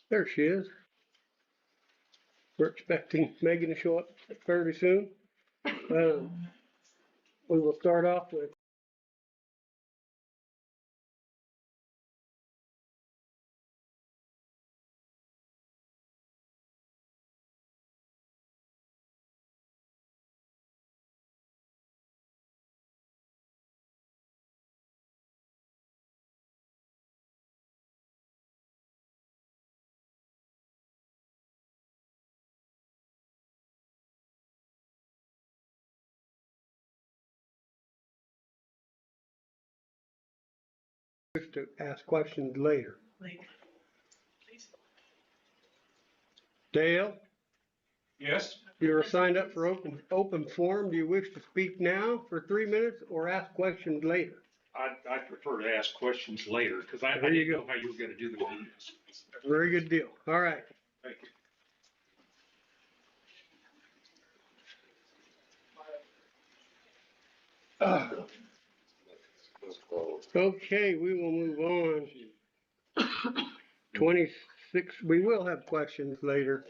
There she is. We're expecting Megan to show up fairly soon. We will start off with to ask questions later. Dale, Yes, you are signed up for open forum. Do you wish to speak now for 3 minutes or ask questions later? I prefer to ask questions later because I There you didn't go. know how you were gonna do the meetings. Very good deal. All right. Thank you. Okay, we will move on. 26, we will have questions later.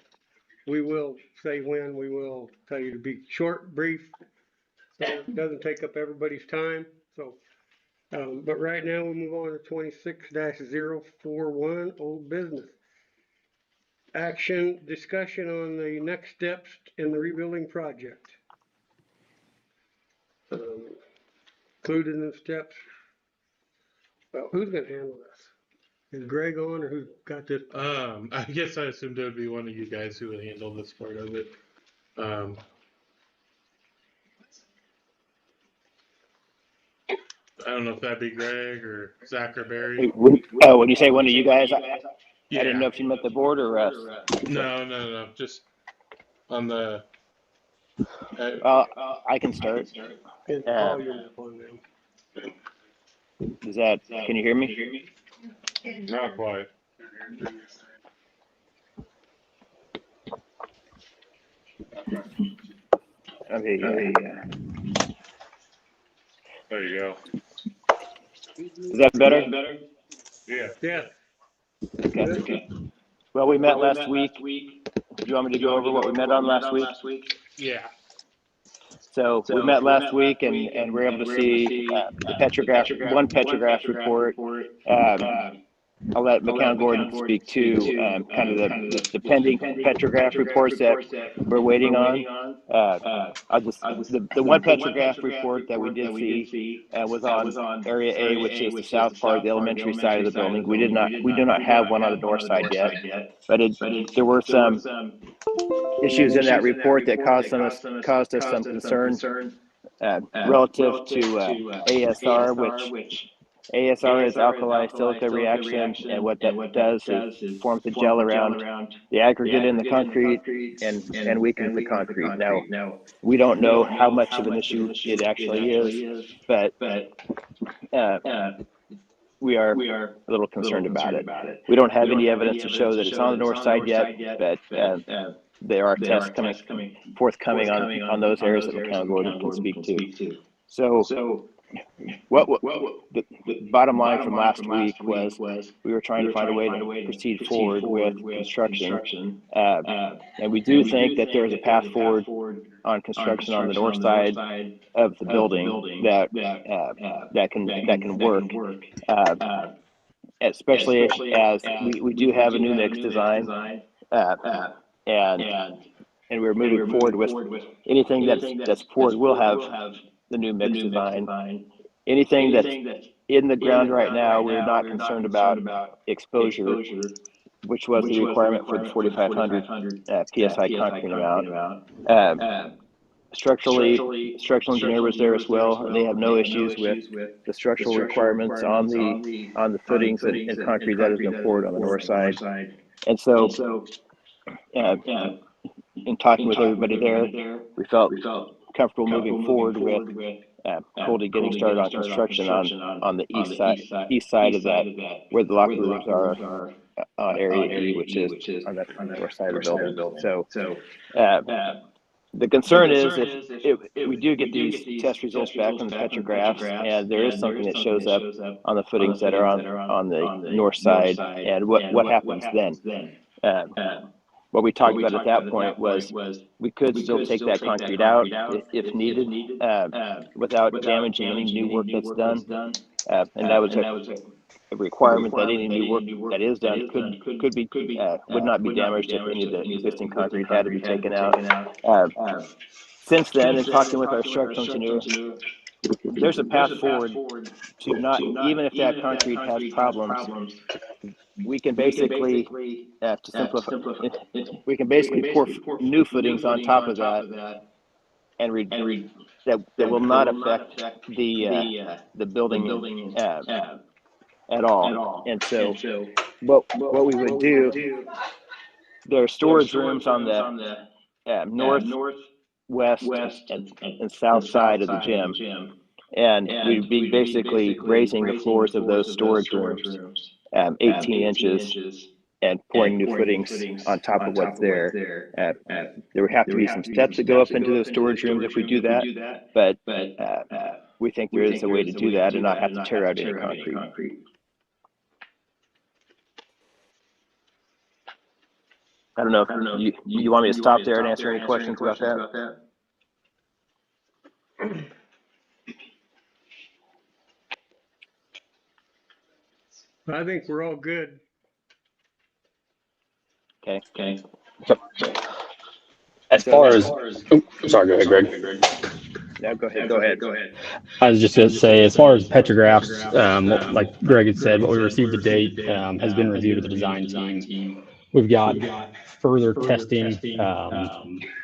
We will say when, we will tell you to be short, brief, so it doesn't take up everybody's time. So, but right now we move on to 26-041, old business. Action, discussion on the next steps in the rebuilding project. Included in the steps. Well, who's gonna handle this? Is Greg on or who's got this? I guess I assumed it would be one of you guys who would handle this part of it. I don't know if that'd be Greg or Zach or Barry. When you say one of you guys, I Yeah. didn't know if you meant the board or us. No. Just on the. I can start. And call your phone now. Is that? Can you hear me? Not quite. Okay. There you go. Is that better? Yeah. Yeah. Okay. Well, we met last week. Do you want me to go over what we met on last week? Yeah. So we met last week, and we were able to see the petrograph, one petrograph report. I'll let McCown Gordon speak to kind of the pending petrograph reports that we're waiting on. The one petrograph report that we did see was on Area A, which is the south part, the elementary side of the building. We do not have one on the north side yet, but there were some issues in that report that caused us some concern relative to ASR, which ASR is alkali silica reaction, and what that does is forms a gel around the aggregate in the concrete and weakens the concrete. Now, we don't know how much of an issue it actually is, but we are a little concerned about it. We don't have any evidence to show that it's on the north side yet, but there are tests forthcoming on those areas that McCown Gordon can speak to. So what the bottom line from last week was we were trying to find a way to proceed forward with construction, and we do think that there is a path forward on construction on the north side of the building that can work, especially as we do have a new mix design, and we're moving forward with anything that's forward will have the new mix design. Anything that's in the ground right now, we're not concerned about exposure, which was the requirement for the 4,500 PSI concrete amount. Structural engineer was there as well, and they have no issues with the structural requirements on the footings and concrete that has been poured on the north side. And so, in talking with everybody there, we felt comfortable moving forward with Coldy getting started on construction on the east side of that, where the locker rooms are on Area E, which is on the north side of the building. So the concern is if we do get these test results back on the petrographs, and there is something that shows up on the footings that are on the north side, and what happens then? What we talked about at that point was we could still take that concrete out if needed, without damaging any new work that's done. And that was a requirement that any new work that is done could be would not be damaged if any of the existing concrete had to be taken out. Since then, in talking with our structural engineer, there's a path forward to not, even if that concrete has problems, we can basically, to simplify, we can basically pour new footings on top of that, and that will not affect the building at all. And so what we would do, there are storage rooms on the north, west, and south side of the gym. And we'd be basically raising the floors of those storage rooms 18 inches and pouring new footings on top of what's there. There would have to be some steps that go up into those storage rooms if we do that, but we think there is a way to do that and not have to tear out any concrete. I don't know if you want me to stop there and answer any questions about that? I think we're all good. Okay. As far as, sorry, go ahead, Greg. No, go ahead. I was just going to say, as far as petrographs, like Greg had said, what we received to date has been reviewed with the design team. We've got further testing.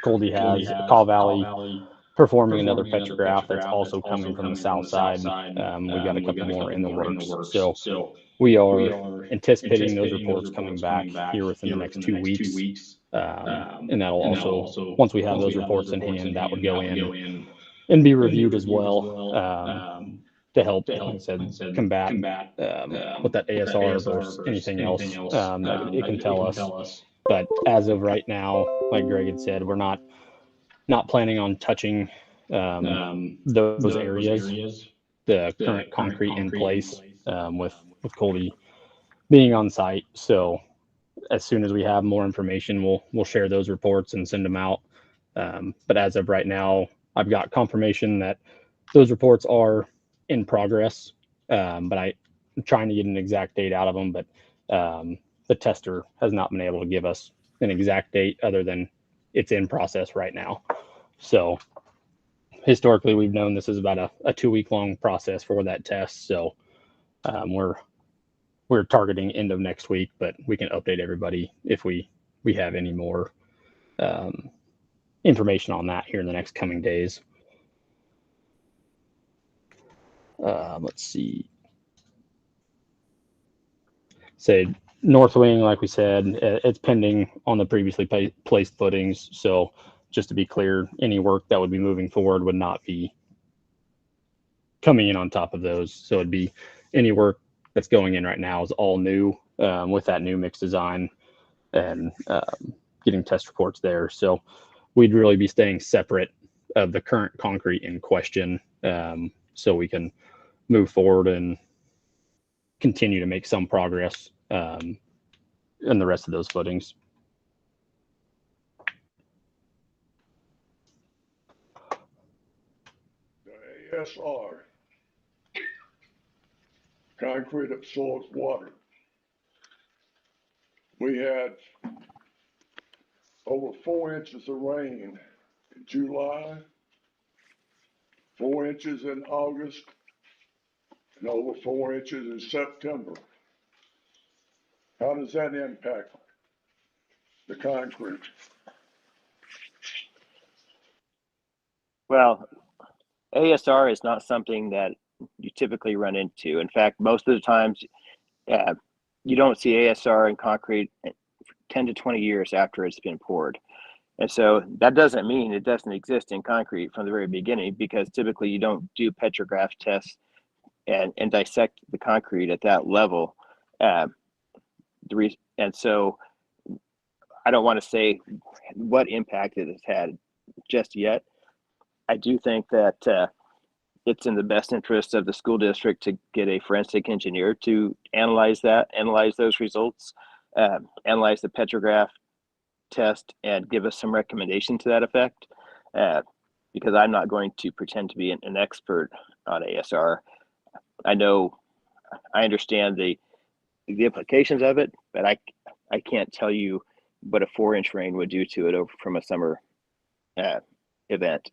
Goldie has Call Valley performing another petrograph that's also coming from the south side. We've got a couple more in the works. So we are anticipating those reports coming back here within the next 2 weeks. And that'll also, once we have those reports in hand, that would go in and be reviewed as well, to help, like I said, combat with that ASR versus anything else that it can tell us. But as of right now, like Greg had said, we're not planning on touching those areas, the current concrete in place, with Colby being on site. So as soon as we have more information, we'll share those reports and send them out. But as of right now, I've got confirmation that those reports are in progress. But I'm trying to get an exact date out of them, but the tester has not been able to give us an exact date other than it's in process right now. So historically, we've known this is about a 2-week long process for that test. So we're targeting end of next week, but we can update everybody if we have any more information on that here in the next coming days. Let's see. Say North Wing, like we said, it's pending on the previously placed footings. So just to be clear, any work that would be moving forward would not be coming in on top of those. So it'd be any work that's going in right now is all new, with that new mix design and getting test reports there. So we'd really be staying separate of the current concrete in question, so we can move forward and continue to make some progress in the rest of those footings. The ASR, concrete absorbs water. We had over 4 inches of rain in July, 4 inches in August, and over 4 inches in September. How does that impact the concrete? Well, ASR is not something that you typically run into. In fact, most of the times you don't see ASR in concrete 10 to 20 years after it's been poured. And so that doesn't mean it doesn't exist in concrete from the very beginning, because typically you don't do petrograph tests and dissect the concrete at that level. And so I don't want to say what impact it has had just yet. I do think that it's in the best interest of the school district to get a forensic engineer to analyze those results, analyze the petrograph test and give us some recommendation to that effect. Because I'm not going to pretend to be an expert on ASR. I understand the implications of it, but I can't tell you what a 4-inch rain would do to it over from a summer event.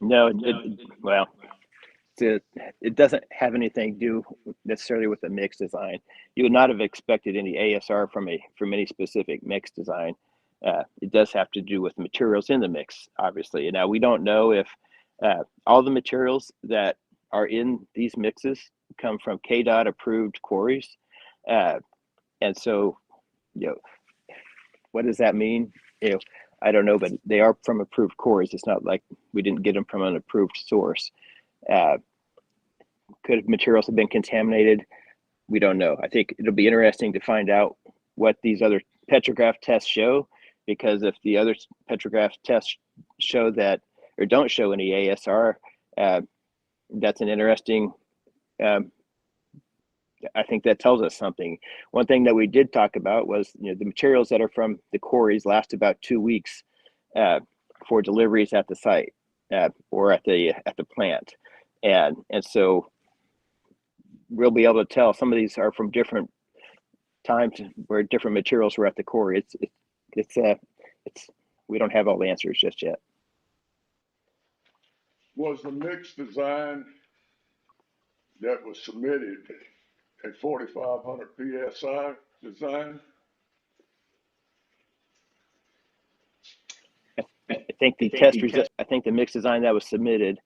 No, well, it doesn't have anything to do necessarily with the mix design. You would not have expected any ASR from any specific mix design. It does have to do with materials in the mix, obviously. Now, we don't know if all the materials that are in these mixes come from KDOT approved quarries. And so, what does that mean? I don't know, but they are from approved quarries. It's not like we didn't get them from an approved source. Could materials have been contaminated? We don't know. I think it'll be interesting to find out what these other petrograph tests show, because if the other petrograph tests show that or don't show any ASR, that's an interesting, I think that tells us something. One thing that we did talk about was the materials that are from the quarries last about 2 weeks for deliveries at the site or at the plant, and so we'll be able to tell some of these are from different times where different materials were at the quarry. It's we don't have all the answers just yet. Was the mix design that was submitted a 4,500 PSI design? I think the mix design that was submitted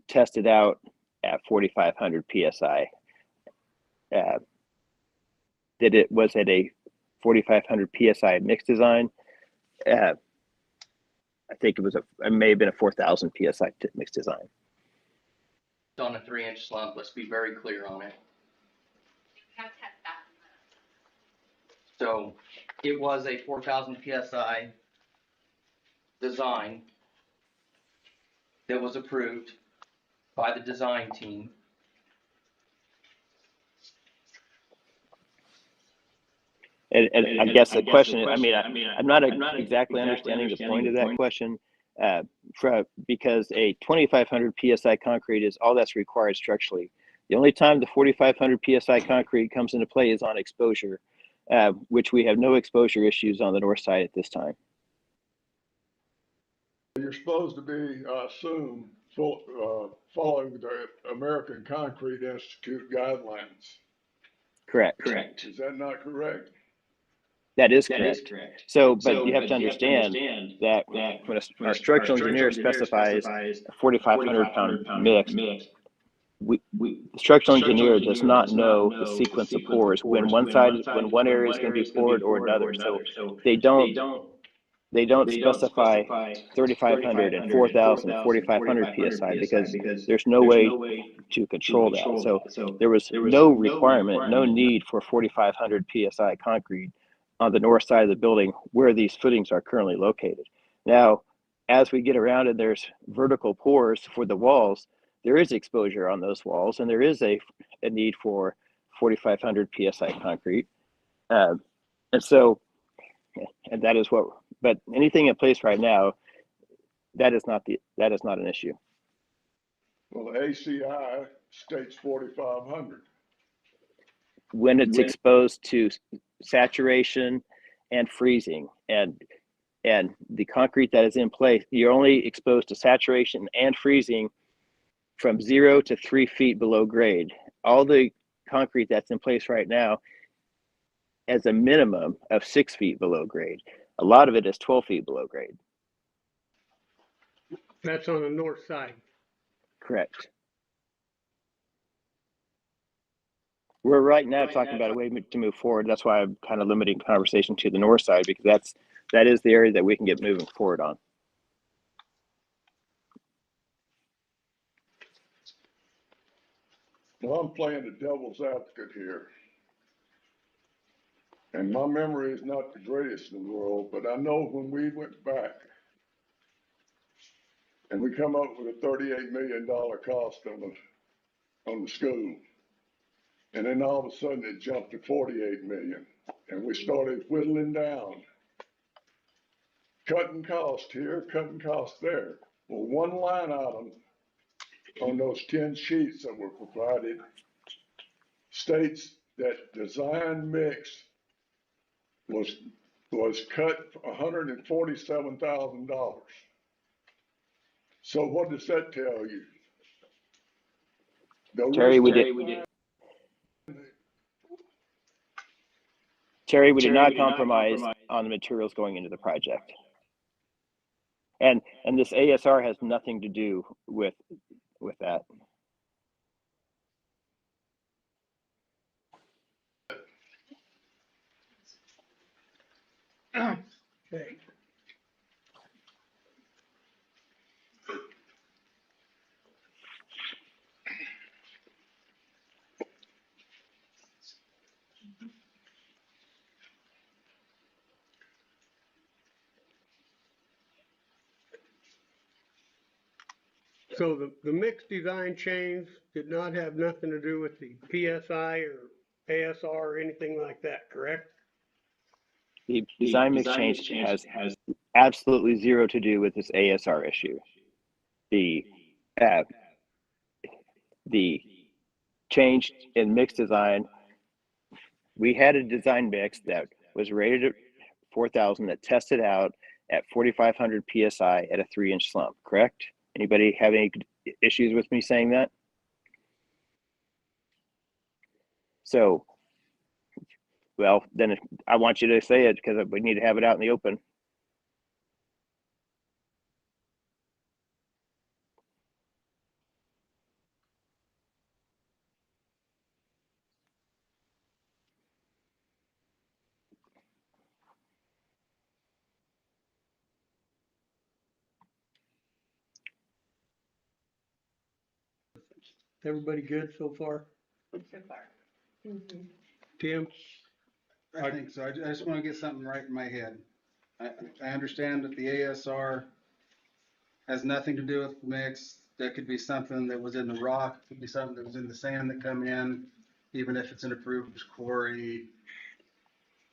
tested out at 4,500 PSI. Was it a 4,500 PSI mix design? I think it may have been a 4,000 PSI mix design. On a 3-inch slump, let's be very clear on it. So it was a 4,000 PSI design that was approved by the design team. And I guess the question, I'm not exactly understanding the point of that question, because a 2,500 PSI concrete is all that's required structurally. The only time the 4,500 PSI concrete comes into play is on exposure, which we have no exposure issues on the north side at this time. You're supposed to be, I assume, following the American Concrete Institute guidelines. Correct. Is that not correct? That is correct. So, but you have to understand that when our structural engineer specifies a 4,500 pound mix, the structural engineer does not know the sequence of pours when one area is going to be poured or another. So they don't specify 3,500 and 4,000, 4,500 PSI because there's no way to control that. So there was no requirement, no need for 4,500 PSI concrete on the north side of the building where these footings are currently located. Now, as we get around and there's vertical pours for the walls, there is exposure on those walls and there is a need for 4,500 PSI concrete. And that is but anything in place right now, that is not an issue. Well, the ACI states 4,500. When it's exposed to saturation and freezing, and the concrete that is in place, you're only exposed to saturation and freezing from 0 to 3 feet below grade. All the concrete that's in place right now has a minimum of 6 feet below grade. A lot of it is 12 feet below grade. That's on the north side. Correct. We're right now talking about a way to move forward. That's why I'm kind of limiting conversation to the north side, because that is the area that we can get moving forward on. Well, I'm playing the devil's advocate here. And my memory is not the greatest in the world, but I know when we went back and we come up with a $38 million cost on the school. And then all of a sudden it jumped to 48 million, and we started whittling down, cutting cost here, cutting cost there. Well, one line item on those 10 sheets that were provided states that design mix was cut $147,000. So what does that tell you? Terry, we did not compromise on the materials going into the project. And this ASR has nothing to do with that. Okay. So the mixed design change did not have nothing to do with the PSI or ASR or anything like that, correct? The design mix change has absolutely zero to do with this ASR issue. The change in mix design, we had a design mix that was rated at 4,000 that tested out at 4,500 PSI at a 3-inch slump, correct? Anybody have any issues with me saying that? So, well, then I want you to say it because we need to have it out in the open. Everybody good so far? So far. Mm-hmm. Tim? I think so. I just want to get something right in my head. I understand that the ASR has nothing to do with the mix. That could be something that was in the rock, could be something that was in the sand that come in, even if it's an approved quarry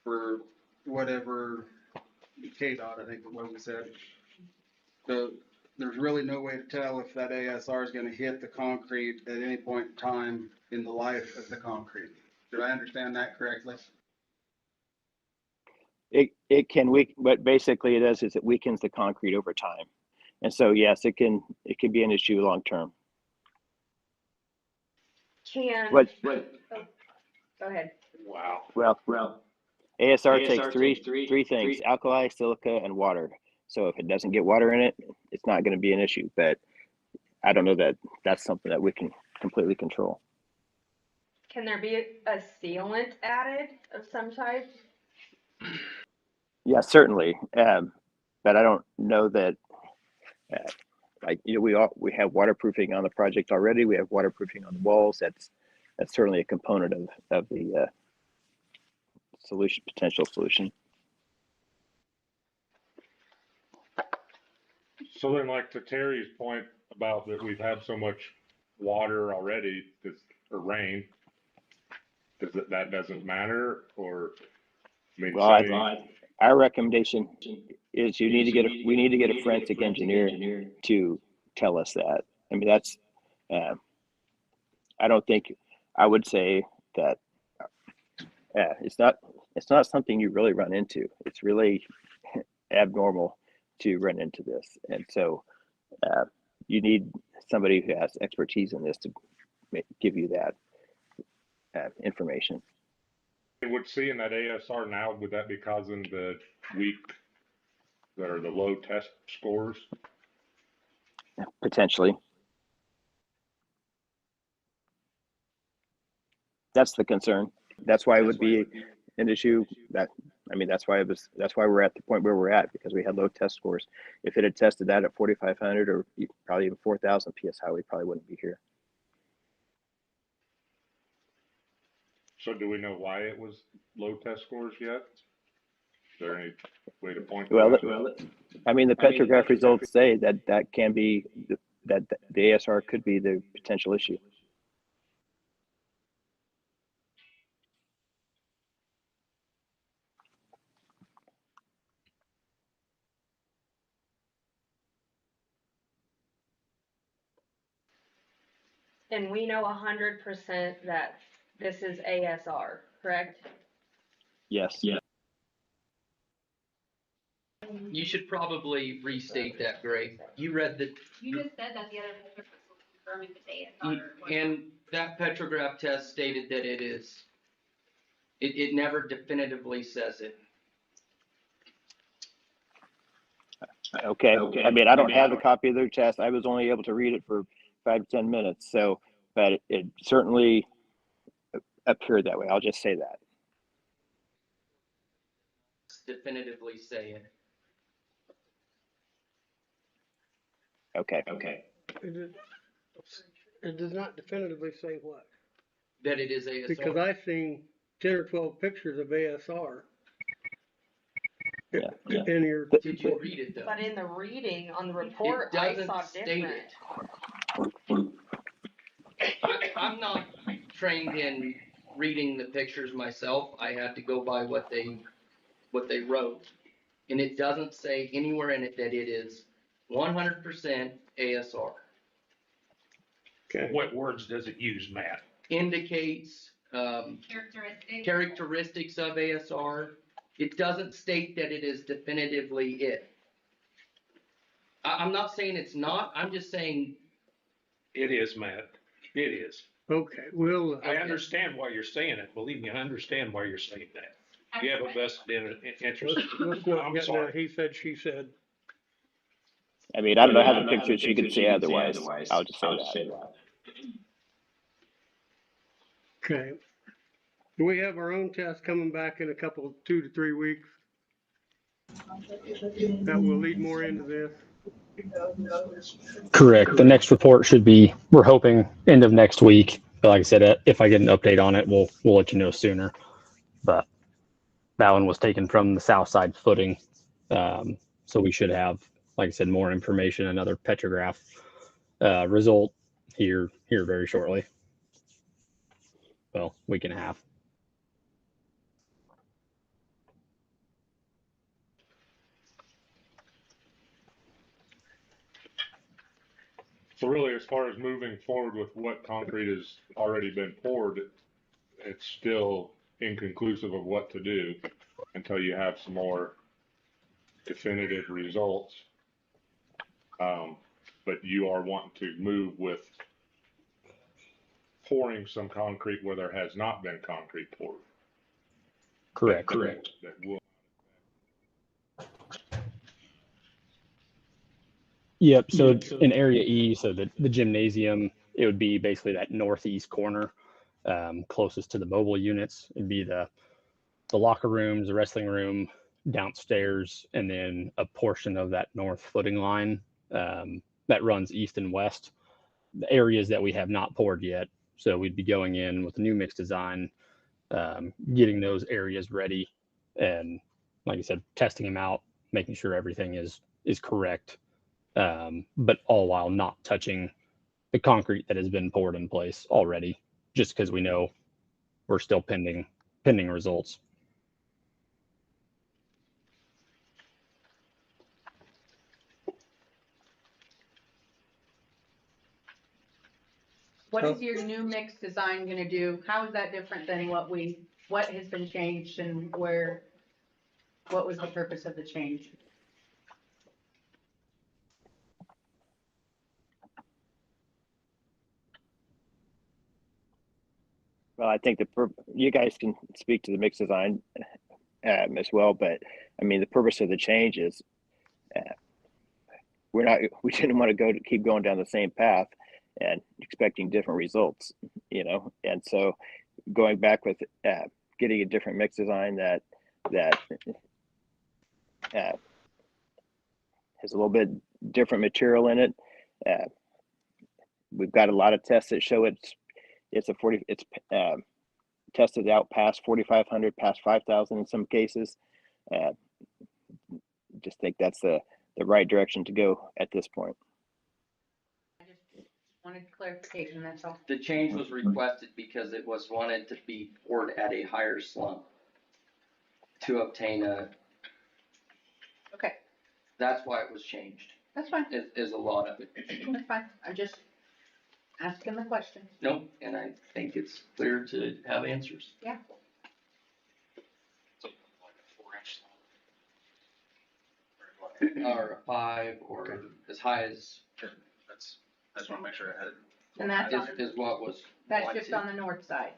for whatever, KDOT, I think is what we said. So there's really no way to tell if that ASR is going to hit the concrete at any point in time in the life of the concrete. Did I understand that correctly? It can weaken, what basically it does is it weakens the concrete over time. And so, yes, it can be an issue long term. Oh, go ahead. Wow. Well, ASR takes three things: alkali, silica, and water. So if it doesn't get water in it, it's not going to be an issue. But I don't know that that's something that we can completely control. Can there be a sealant added of some type? Yeah, certainly. But I don't know that. We have waterproofing on the project already. We have waterproofing on the walls. That's certainly a component of the potential solution. So then, like to Terry's point about that we've had so much water already, or rain, that doesn't matter, or I mean, our recommendation is we need to get a forensic engineer to tell us that. I mean, that's I don't think I would say that it's not something you really run into. It's really abnormal to run into this, and so you need somebody who has expertise in this to give you that information. would seeing that ASR now, would that be causing the weak or the low test scores? Potentially. That's the concern. That's why it would be an issue. That's why we're at the point where we're at, because we had low test scores. If it had tested that at 4,500 or probably even 4,000 PSI, we probably wouldn't be here. So do we know why it was low test scores yet? there any way to point to Well, that? I mean, the Petrograph results say that that can be, that the ASR could be the potential issue. And we know 100% that this is ASR, correct? Yes. You should probably restate that, Greg. You read the, You just said that the other picture was confirming the ASR. and that Petrograph test stated that it is. It never definitively says it. Okay. I mean, I don't have a copy of their test. I was only able to read it for 5 to 10 minutes. So, but it certainly appeared that way. I'll just say that. Definitively say it. Okay. It does not definitively say what, That it is ASR. because I've seen 10 or 12 pictures of ASR. Yeah. In your. Did you read it though? But in the reading on the report, It I doesn't saw state different. I'm not trained in reading the pictures myself. I had to go by what they wrote. And it doesn't say anywhere in it that it is 100% ASR. Okay. What words does it use, Matt? Indicates, Characteristics. characteristics of ASR. It doesn't state that it is definitively it. I'm not saying it's not, I'm just saying. It is, Matt. It is. Okay, we'll. I understand why you're saying it. Believe me, I understand why you're saying that. You have a vested interest. Let's not I'm get sorry. there. He said, she said. I mean, I don't know how the picture, she could say otherwise. I'll just say that. Okay. Do we have our own test coming back in a couple, 2 to 3 weeks? That will lead more into this. Correct. The next report should be, we're hoping, end of next week. But like I said, if I get an update on it, we'll let you know sooner. But that one was taken from the south side footing. So we should have, like I said, more information, another Petrograph result here very shortly. Well, week and a half. So really, as far as moving forward with what concrete has already been poured, it's still inconclusive of what to do until you have some more definitive results. But you are wanting to move with pouring some concrete where there has not been concrete poured. Correct. That will. Yep. So in area E, so the gymnasium, it would be basically that northeast corner, closest to the mobile units. It'd be the locker rooms, the wrestling room, downstairs, and then a portion of that north footing line that runs east and west. The areas that we have not poured yet. So we'd be going in with a new mix design, getting those areas ready, and like I said, testing them out, making sure everything is correct. But all while not touching the concrete that has been poured in place already, just because we know we're still pending results. What is your new mix design gonna do? How is that different than what has been changed and what was the purpose of the change? Well, I think you guys can speak to the mix design as well, but I mean, the purpose of the change is we didn't want to keep going down the same path and expecting different results, and so going back with getting a different mix design that has a little bit different material in it. We've got a lot of tests that show it's tested out past 4,500, past 5,000 in some cases. just think that's the right direction to go at this point. I just wanted clarification, that's all. The change was requested because it was wanted to be poured at a higher slump to obtain Okay, that's why it was changed, that's fine, is a lot of it. that's fine. I'm just asking the question. Nope, and I think it's clear to have answers. Yeah. Or a 5, or as high as, I just wanna make sure I had it. And that's on, is what was that's wanted. just on the north side.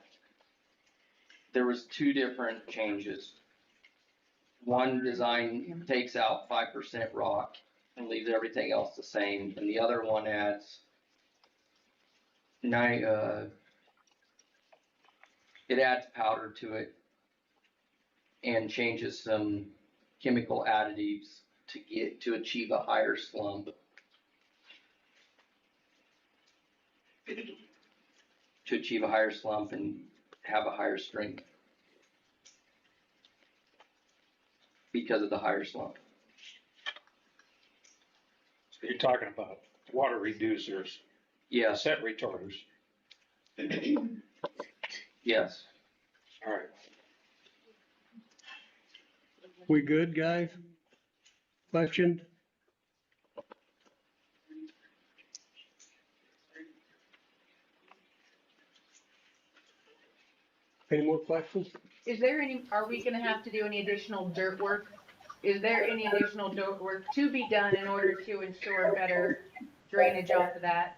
There was 2 different changes. One design takes out 5% rock and leaves everything else the same, and the other one adds it adds powder to it and changes some chemical additives to achieve a higher slump. To achieve a higher slump and have a higher strength. Because of the higher slump. So you're talking about water reducers, Yes, set retarders. yes. All right. We good, guys? Question? Any more questions? Is there any, are we gonna have to do any additional dirt work? Is there any additional dirt work to be done in order to ensure better drainage off of that?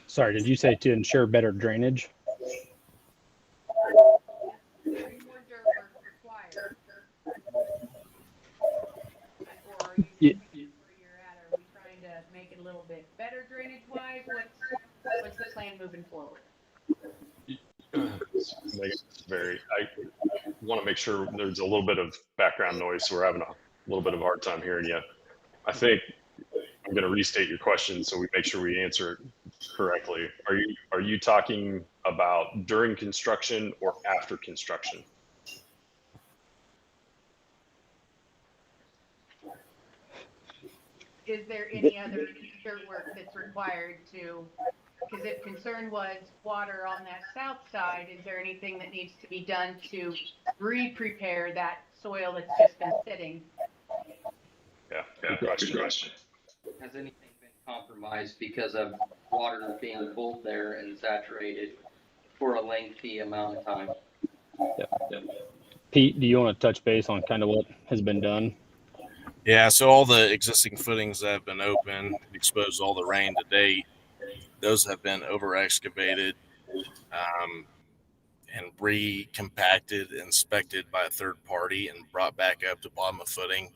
Sorry, did you say to ensure better drainage? Any more dirt work required? Or are you just where you're at, are we trying to make it a little bit better drainage wise? What's the plan moving forward? I want to make sure there's a little bit of background noise, so we're having a little bit of a hard time hearing you. I think I'm going to restate your question so we make sure we answer it correctly. Are you talking about during construction or after construction? Is there any other dirt work that's required to, because if concern was water on that south side, is there anything that needs to be done to re-prepare that soil that's just been sitting? Yeah, good question. Has anything been compromised because of water being pulled there and saturated for a lengthy amount of time? Pete, do you want to touch base on kind of what has been done? Yeah, so all the existing footings that have been open, exposed to all the rain to date, those have been over excavated and recompacted, inspected by a third party, and brought back up to bottom of footing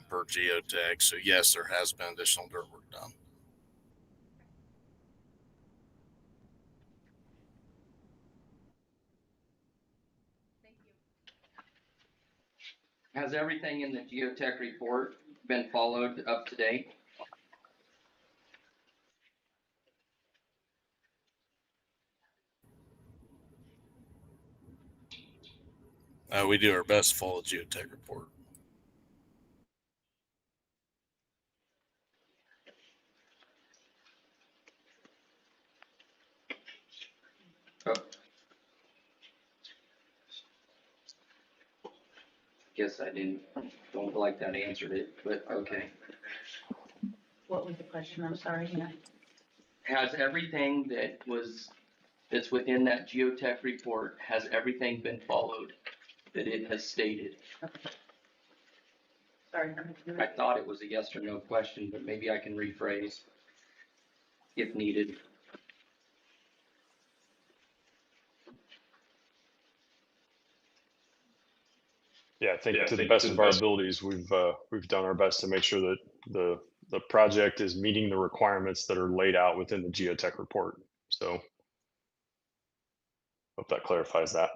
per geotech. So yes, there has been additional dirt work done. Has everything in the geotech report been followed up to date? We do our best to follow the geotech report. Oh. Guess I don't feel like that answered it, but okay. What was the question? I'm sorry. Yeah. Has everything that's within that geotech report, has everything been followed that it has stated? Sorry. I thought it was a yes or no question, but maybe I can rephrase if needed. Yeah, I think to the best of our abilities, we've done our best to make sure that the project is meeting the requirements that are laid out within the geotech report. So hope that clarifies that.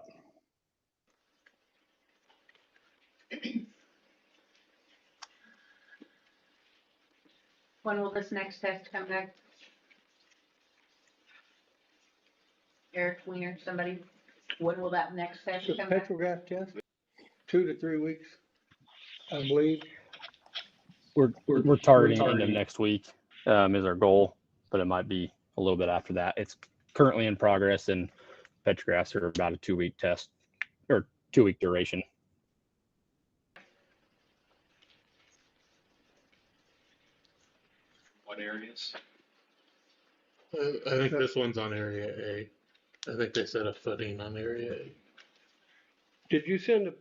When will this next test come back? Eric Wiener, somebody? When will that next test The come back? petrograph test, 2 to 3 weeks, I believe. We're targeting end of next week, is our goal, but it might be a little bit after that. It's currently in progress, and petrographs are about a 2-week test or 2-week duration. What areas? I think this one's on area A. I think they said a footing on area A. Did you send a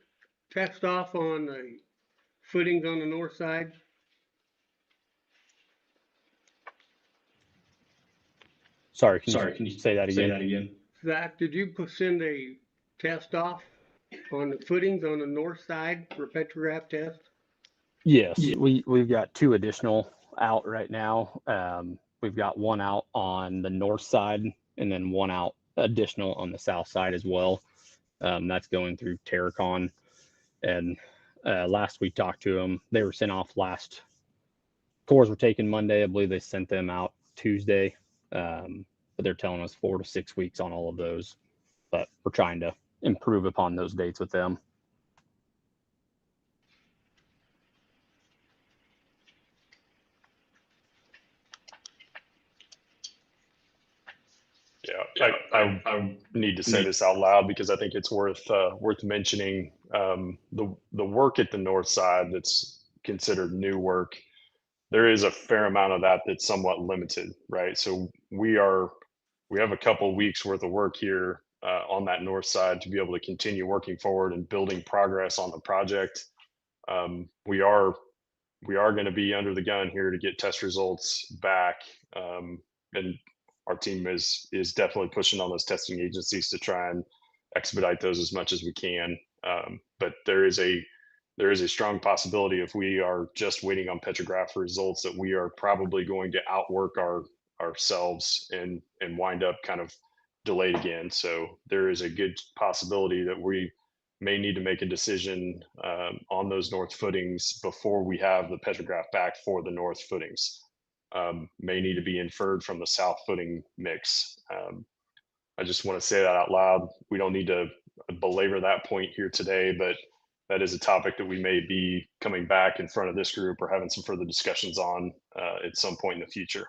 test off on the footings on the north side? Sorry, can you say that again? Zach, did you send a test off on the footings on the north side for petrograph test? Yes, we've got 2 additional out right now. We've got 1 out on the north side and then 1 out additional on the south side as well. That's going through Terracon. And last we talked to them, they were sent off last. Cores were taken Monday. I believe they sent them out Tuesday. But they're telling us 4 to 6 weeks on all of those. But we're trying to improve upon those dates with them. Yeah, I need to say this out loud because I think it's worth mentioning. The work at the north side that's considered new work, there is a fair amount of that that's somewhat limited, right? So we have a couple weeks worth of work here on that north side to be able to continue working forward and building progress on the project. We are going to be under the gun here to get test results back, and our team is definitely pushing on those testing agencies to try and expedite those as much as we can. But there is a strong possibility if we are just waiting on petrograph results that we are probably going to outwork ourselves and wind up kind of delayed again. So there is a good possibility that we may need to make a decision on those north footings before we have the petrograph back for the north footings. May need to be inferred from the south footing mix. I just want to say that out loud. We don't need to belabor that point here today, but that is a topic that we may be coming back in front of this group or having some further discussions on at some point in the future.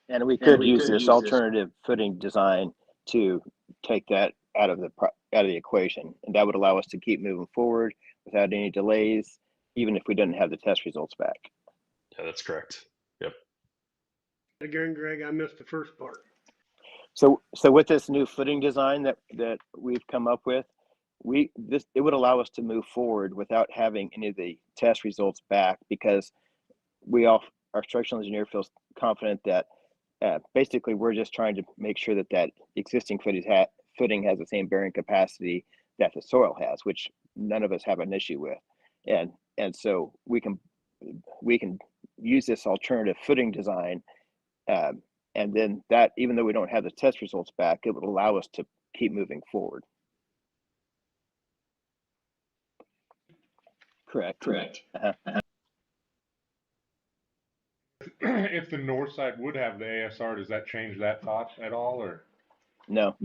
And we could use this alternative footing design to take that out of the equation, and that would allow us to keep moving forward without any delays, even if we didn't have the test results back. Yeah, that's correct. Yep. Again, Greg, I missed the first part. So with this new footing design that we've come up with, it would allow us to move forward without having any of the test results back, because our structural engineer feels confident that basically we're just trying to make sure that existing footing has the same bearing capacity that the soil has, which none of us have an issue with, and so we can use this alternative footing design, and then that, even though we don't have the test results back, it would allow us to keep moving forward. Correct. Uh-huh. If the north side would have the ASR, does that change that thought at all, or? No.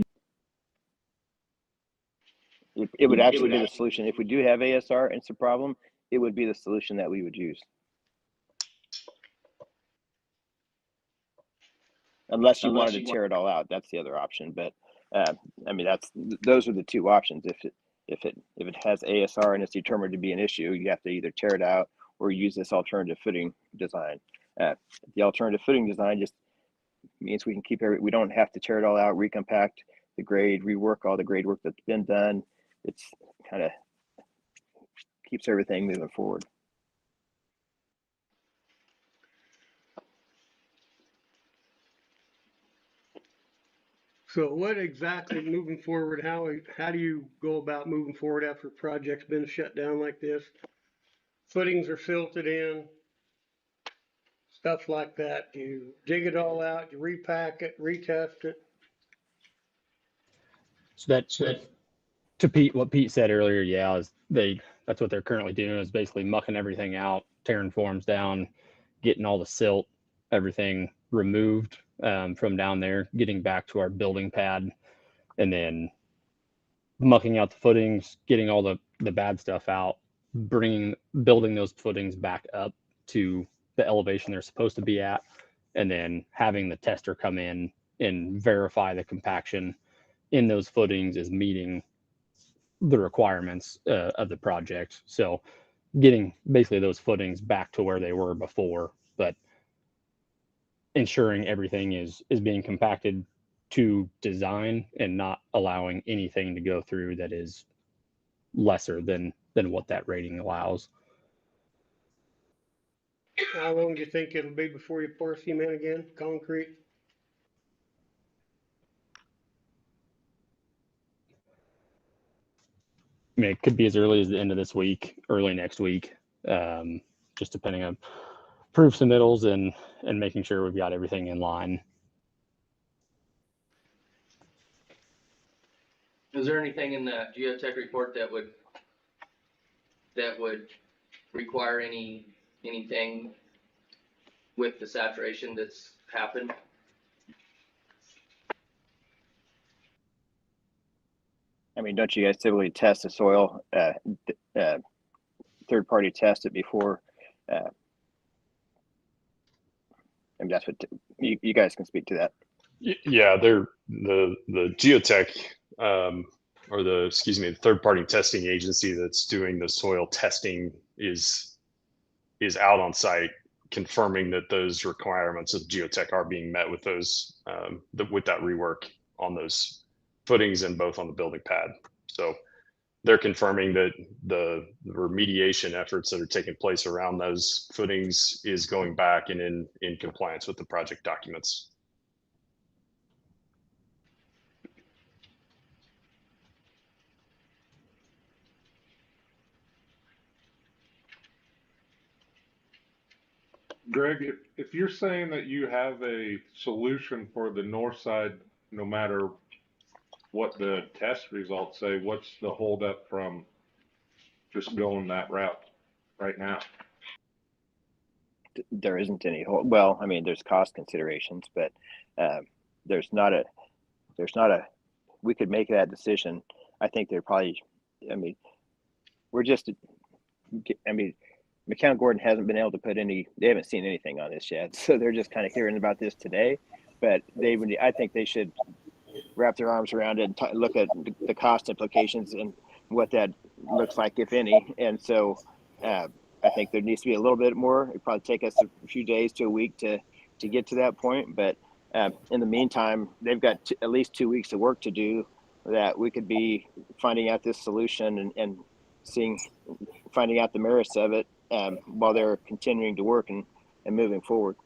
It would actually be the solution. If we do have ASR and it's a problem, it would be the solution that we would use. Unless you wanted to tear it all out, that's the other option. But I mean, those are the 2 options. If it has ASR and it's determined to be an issue, you have to either tear it out or use this alternative footing design. The alternative footing design just means we can we don't have to tear it all out, recompact the grade, rework all the grade work that's been done. It's kind of keeps everything moving forward. So what exactly moving forward, how do you go about moving forward after a project's been shut down like this? Footings are silted in, stuff like that. You dig it all out, you repack it, retest it. So to what Pete said earlier, yeah, that's what they're currently doing, is basically mucking everything out, tearing forms down, getting all the silt, everything removed from down there, getting back to our building pad and then mucking out the footings, getting all the bad stuff out, building those footings back up to the elevation they're supposed to be at, and then having the tester come in and verify the compaction in those footings is meeting the requirements of the project. So getting basically those footings back to where they were before, but ensuring everything is being compacted to design and not allowing anything to go through that is lesser than what that rating allows. How long do you think it'll be before you pour cement again, concrete? I mean, it could be as early as the end of this week, early next week, just depending on proof submittals and making sure we've got everything in line. Is there anything in the geotech report that would require anything with the saturation that's happened? I mean, don't you guys typically test the soil, third party test it before? I mean, that's what you guys can speak to that. Yeah, they're the geotech, or the third party testing agency that's doing the soil testing is out on site confirming that those requirements of geotech are being met with those with that rework on those footings and both on the building pad. So they're confirming that the remediation efforts that are taking place around those footings is going back and in compliance with the project documents. Greg, if you're saying that you have a solution for the north side, no matter what the test results say, what's the holdup from just going that route right now? There isn't any well, I mean, there's cost considerations, but there's not a we could make that decision. I think they're probably, I mean, McCown Gordon hasn't been able to put they haven't seen anything on this yet. So they're just kind of hearing about this today, but I think they should wrap their arms around it and look at the cost implications and what that looks like, if any. And so I think there needs to be a little bit more. It'd probably take us a few days to a week to get to that point. But in the meantime, they've got at least 2 weeks of work to do that we could be finding out this solution and finding out the merits of it while they're continuing to work and moving forward.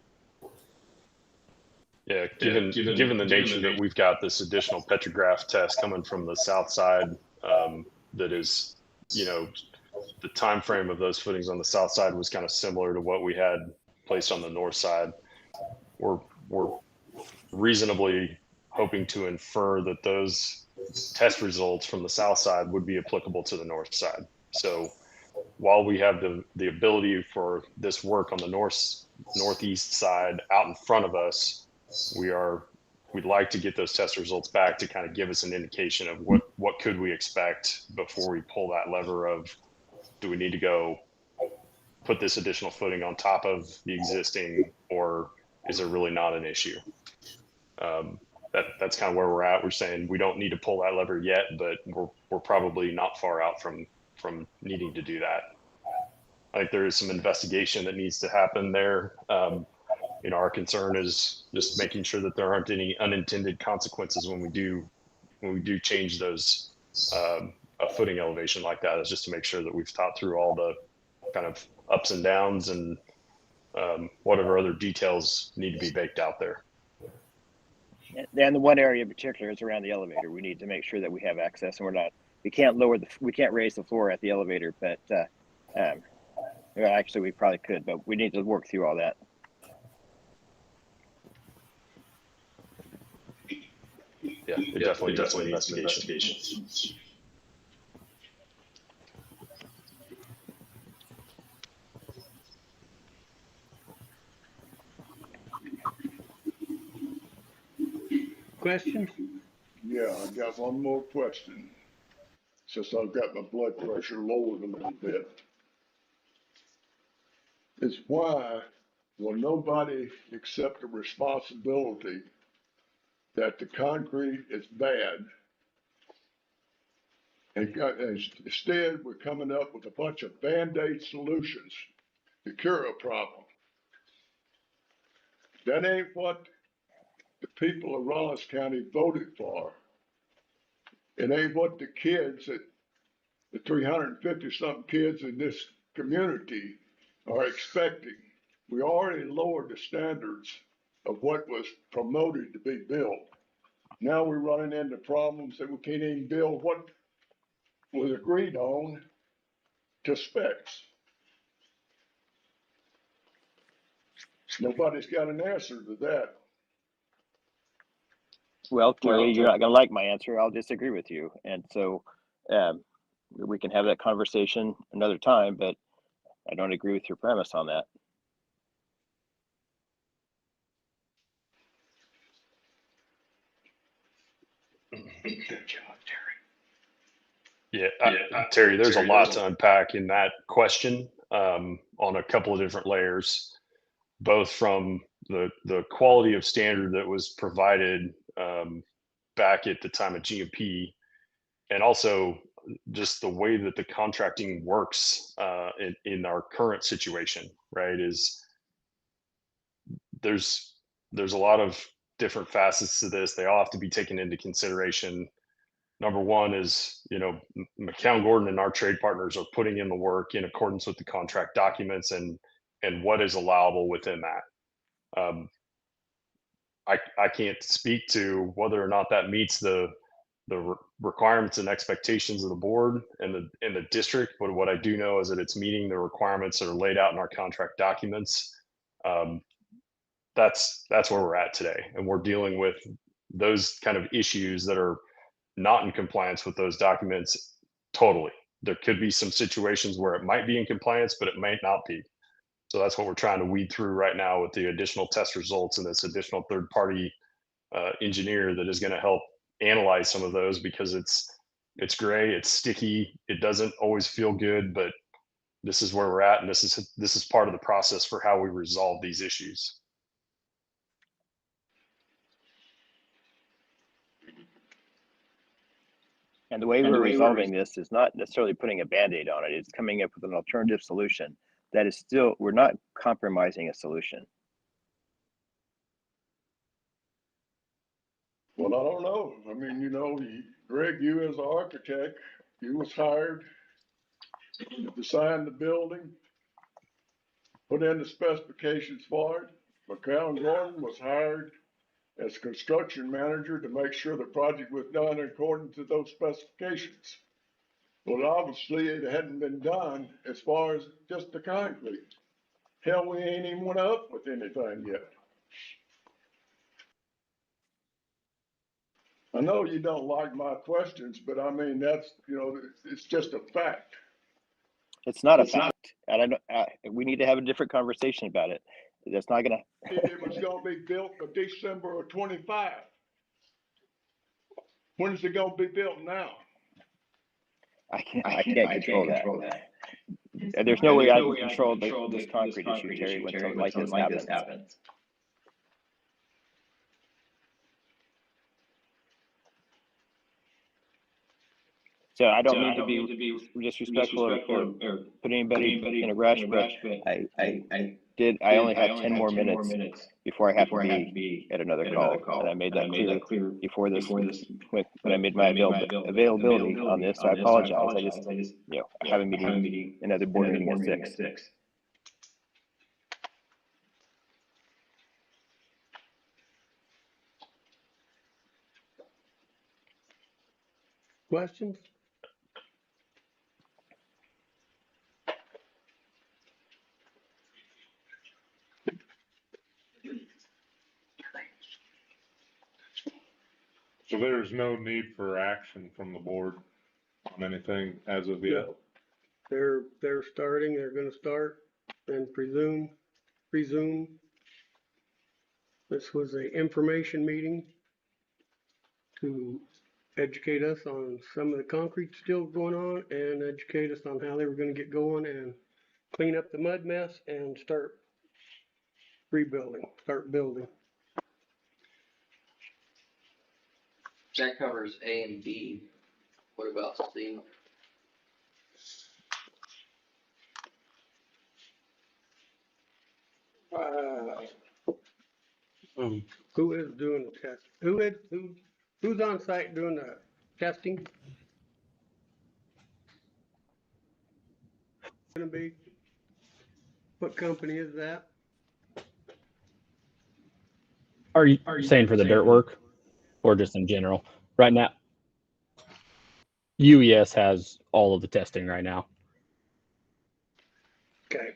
Yeah, given the nature that we've got this additional petrograph test coming from the south side, that is, the time frame of those footings on the south side was kind of similar to what we had placed on the north side. We're reasonably hoping to infer that those test results from the south side would be applicable to the north side. So while we have the ability for this work on the northeast side out in front of us, we'd like to get those test results back to kind of give us an indication of what could we expect before we pull that lever of, do we need to go put this additional footing on top of the existing, or is it really not an issue? That's kind of where we're at. We're saying we don't need to pull that lever yet, but we're probably not far out from needing to do that. I think there is some investigation that needs to happen there. Our concern is just making sure that there aren't any unintended consequences when we do change those a footing elevation like that, is just to make sure that we've thought through all the kind of ups and downs and whatever other details need to be baked out there. And the one area in particular is around the elevator. We need to make sure that we have access, and we can't raise the floor at the elevator, but actually we probably could, but we need to work through all that. Yeah, it definitely investigation. Questions? Yeah, I got one more question. Since I've got my blood pressure lowered a little bit. It's why will nobody accept the responsibility that the concrete is bad? Instead, we're coming up with a bunch of Band-Aid solutions to cure a problem. That ain't what the people of Rollins County voted for. It ain't what the kids, the 350 something kids in this community are expecting. We already lowered the standards of what was promoted to be built. Now we're running into problems that we can't even build what was agreed on to specs. Nobody's got an answer to that. Well, Terry, you're not going to like my answer. I'll disagree with you. And so we can have that conversation another time, but I don't agree with your premise on that. Good job, Terry. Yeah, Terry, there's a lot to unpack in that question on a couple of different layers, both from the quality of standard that was provided back at the time of GMP, and also just the way that the contracting works in our current situation, right? Is there's a lot of different facets to this. They all have to be taken into consideration. Number one is, McCown Gordon and our trade partners are putting in the work in accordance with the contract documents and what is allowable within that. I can't speak to whether or not that meets the requirements and expectations of the board and the district, but what I do know is that it's meeting the requirements that are laid out in our contract documents. That's where we're at today, and we're dealing with those kind of issues that are not in compliance with those documents totally. There could be some situations where it might be in compliance, but it might not be. So that's what we're trying to weed through right now with the additional test results and this additional third-party engineer that is going to help analyze some of those, because it's gray, it's sticky, it doesn't always feel good, but this is where we're at, and this is part of the process for how we resolve these issues. And the way we're resolving this is not necessarily putting a Band-Aid on it. It's coming up with an alternative solution that is still, we're not compromising a solution. Well, I don't know. I mean, Greg, you as an architect, you was hired to design the building, put in the specifications for it. McCown Gordon was hired as construction manager to make sure the project was done according to those specifications. Well, obviously it hadn't been done as far as just the concrete. Hell, we ain't even went up with anything yet. I know you don't like my questions, but I mean, that's, it's just a fact. It's not a fact. And we need to have a different conversation about it. That's not going to. It was going to be built for December of 25. When is it going to be built now? I can't control that. There's no way I can control this concrete issue, Terry, when something like this happens. So I don't mean to be disrespectful or put anybody in a rush, but I only have 10 more minutes before I have to be at another call. And I made that clear before this, when I made my availability on this. So I apologize. I just, I have a meeting, another board meeting at 6. Questions? So there's no need for action from the board on anything as of yet? They're starting, they're gonna start and presume. This was a information meeting. to educate us on some of the concrete still going on and educate us on how they were gonna get going and clean up the mud mess and start rebuilding, start building. That covers A and B. What about C? Who is doing the test? Who's on site doing the testing? Gonna be? What company is that? Are you saying for the dirt work or just in general? Right now, UES has all of the testing right now. Okay.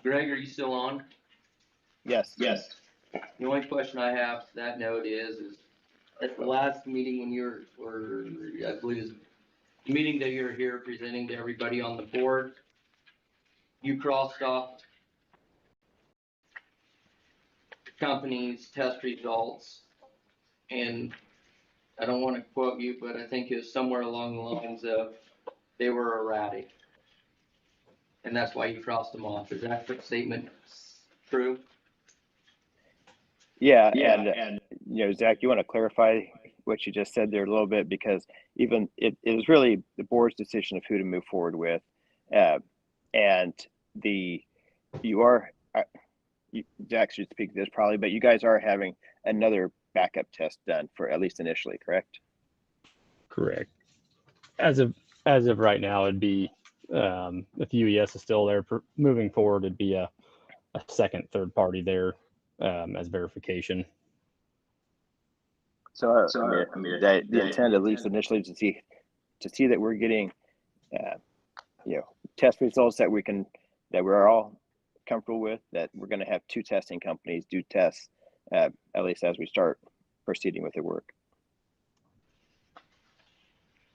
Greg, are you still on? Yes. The only question I have to that note is at the last meeting when you were, I believe it was the meeting that you were here presenting to everybody on the board, you crossed off company's test results, and I don't want to quote you, but I think it was somewhere along the lines of they were erratic. And that's why you crossed them off. Is that statement true? Yeah, and you know, Zach, you want to clarify what you just said there a little bit, because even it is really the board's decision of who to move forward with, and Zach should speak to this probably, but you guys are having another backup test done for at least initially, correct? Correct. As of right now, it'd be if UES is still there moving forward, it'd be a second, third party there as verification. So I mean, the intent, at least initially, to see that we're getting, test results that we're all comfortable with, that we're going to have two testing companies do tests, at least as we start proceeding with the work.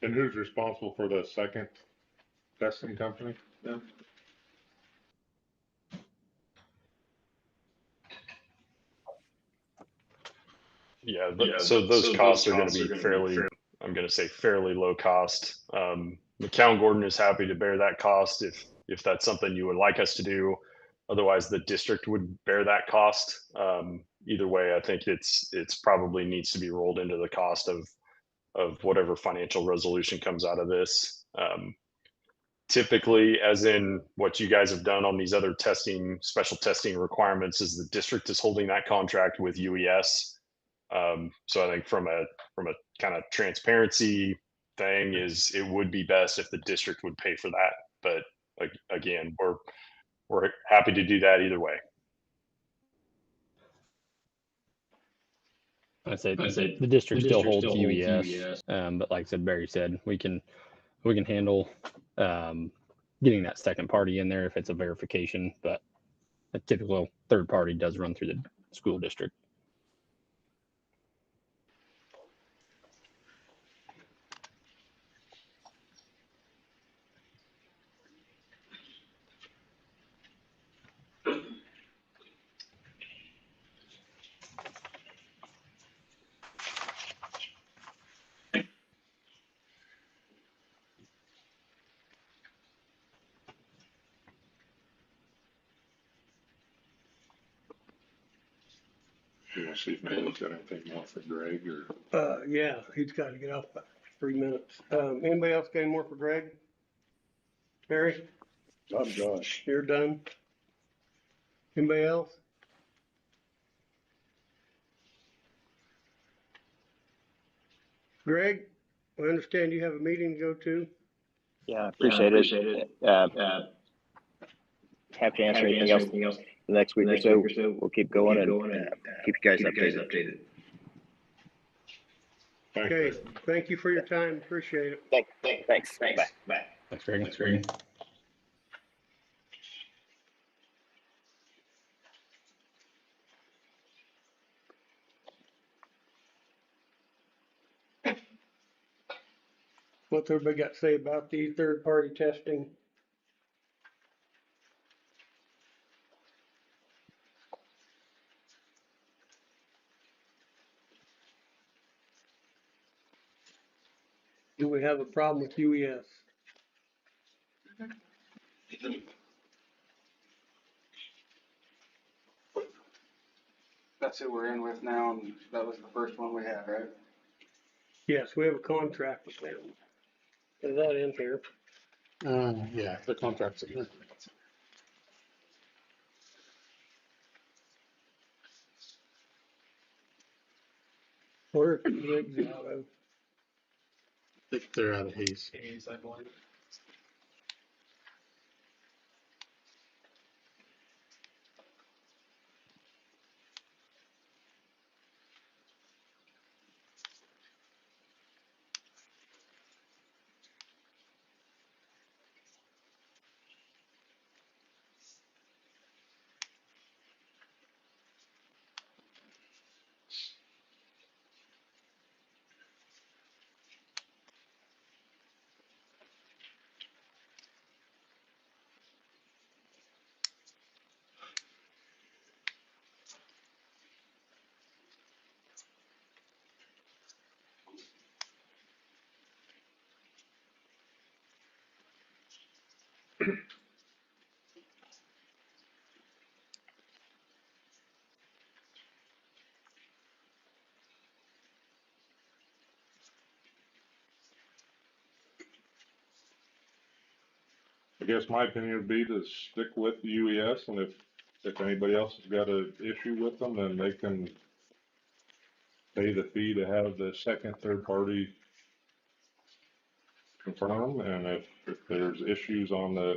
And who's responsible for the second testing company? Yeah. Yeah, so those costs are going to be fairly, I'm going to say fairly low cost. McCown Gordon is happy to bear that cost if that's something you would like us to do. Otherwise, the district would bear that cost. Either way, I think it's probably needs to be rolled into the cost of whatever financial resolution comes out of this. Typically, as in what you guys have done on these other special testing requirements, is the district is holding that contract with UES. So I think from a kind of transparency thing, it would be best if the district would pay for that. But again, we're happy to do that either way. I'd say the district still holds UES, but like I said, Barry said, we can handle getting that second party in there if it's a verification, but a typical third party does run through the school district. Yeah, see if Man's got anything more for Greg or. Yeah, he's got to get off by 3 minutes. Anybody else got any more for Greg? Barry? I'm done. You're done? Anybody else? Greg, I understand you have a meeting to go to. Yeah, I appreciate it. Happy to answer anything else the next week or so. We'll keep going and keep you guys updated. Okay, thank you for your time. Appreciate it. Thanks. Bye. Thanks, Greg. What's everybody got to say about the third-party testing? Do we have a problem with UES? That's who we're in with now, and that was the first one we had, right? Yes, we have a contract with them. Is that in here? Yeah, the contract's in there. Where are the rigs out of? I think they're out of Hayes. I believe. I guess my opinion would be to stick with the UES, and if anybody else has got an issue with them, then they can pay the fee to have the second, third party confirm, and if there's issues on the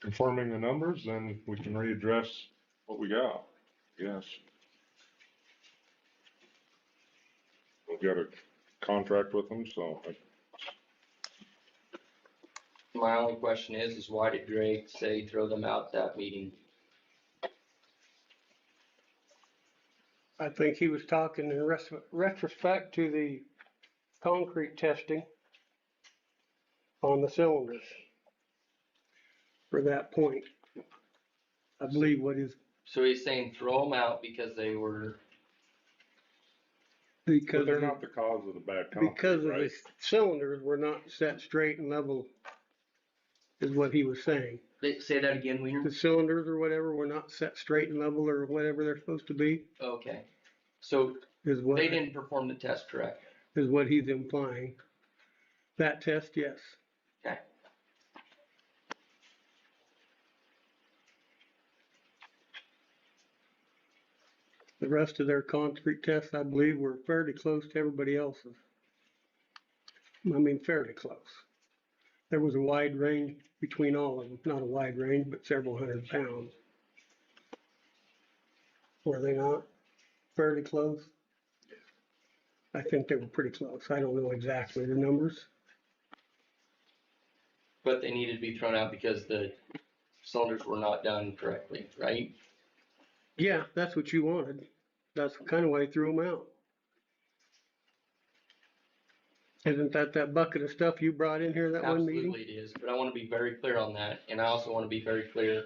confirming the numbers, then we can readdress what we got. Yes. We've got a contract with them, so My only question is why did Greg say throw them out that meeting? I think he was talking in retrospect to the concrete testing on the cylinders for that point. I believe what is, So he's saying throw them out because they were, because, but they're not the cause of the bad concrete, because of right? the cylinders were not set straight and level, is what he was saying. say that again, Wiener? The cylinders or whatever were not set straight and level or whatever they're supposed to be, Okay. So is what, they didn't perform the test correct. is what he's implying. That test, yes. Okay. The rest of their concrete tests, I believe, were fairly close to everybody else's. I mean, fairly close. There was a wide range between all of them, not a wide range, but several hundred pounds. Were they not fairly close? I think they were pretty close. I don't know exactly the numbers. But they needed to be thrown out because the cylinders were not done correctly, right? Yeah, that's what you wanted. That's kind of why I threw them out. Isn't that bucket of stuff you brought in here that one meeting? Absolutely it is, but I want to be very clear on that, and I also want to be very clear.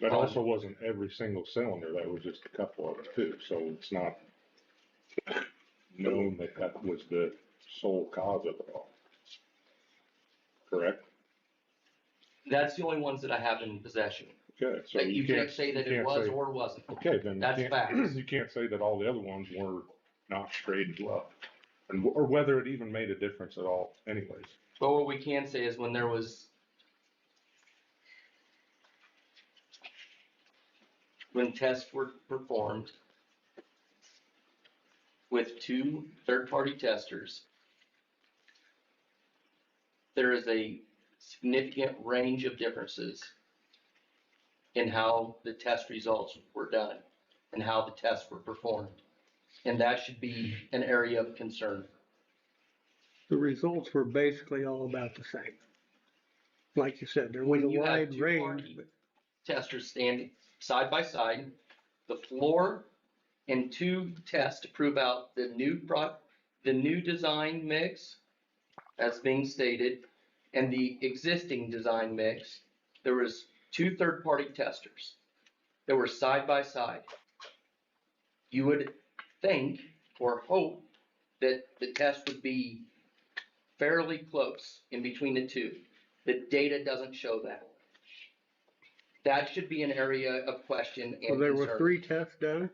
That also wasn't every single cylinder, that was just a couple of it too, so it's not known that that was the sole cause of it all. Correct? That's the only ones that I have in possession. Okay, so Like you can't say that it was say- or wasn't. Okay, then That's you facts. can't, you can't say that all the other ones were not straight as well. And, or whether it even made a difference at all anyways. But what we can say is when tests were performed with 2 third-party testers, there is a significant range of differences in how the test results were done and how the tests were performed. And that should be an area of concern. The results were basically all about the same. Like you said, there was a When you have wide 2 range, party but testers standing side by side, the floor and 2 tests to prove out the new design mix as being stated and the existing design mix, there was 2 third-party testers that were side by side. You would think or hope that the test would be fairly close in between the two. The data doesn't show that. That should be an area of question So and there were concern. 3 tests done?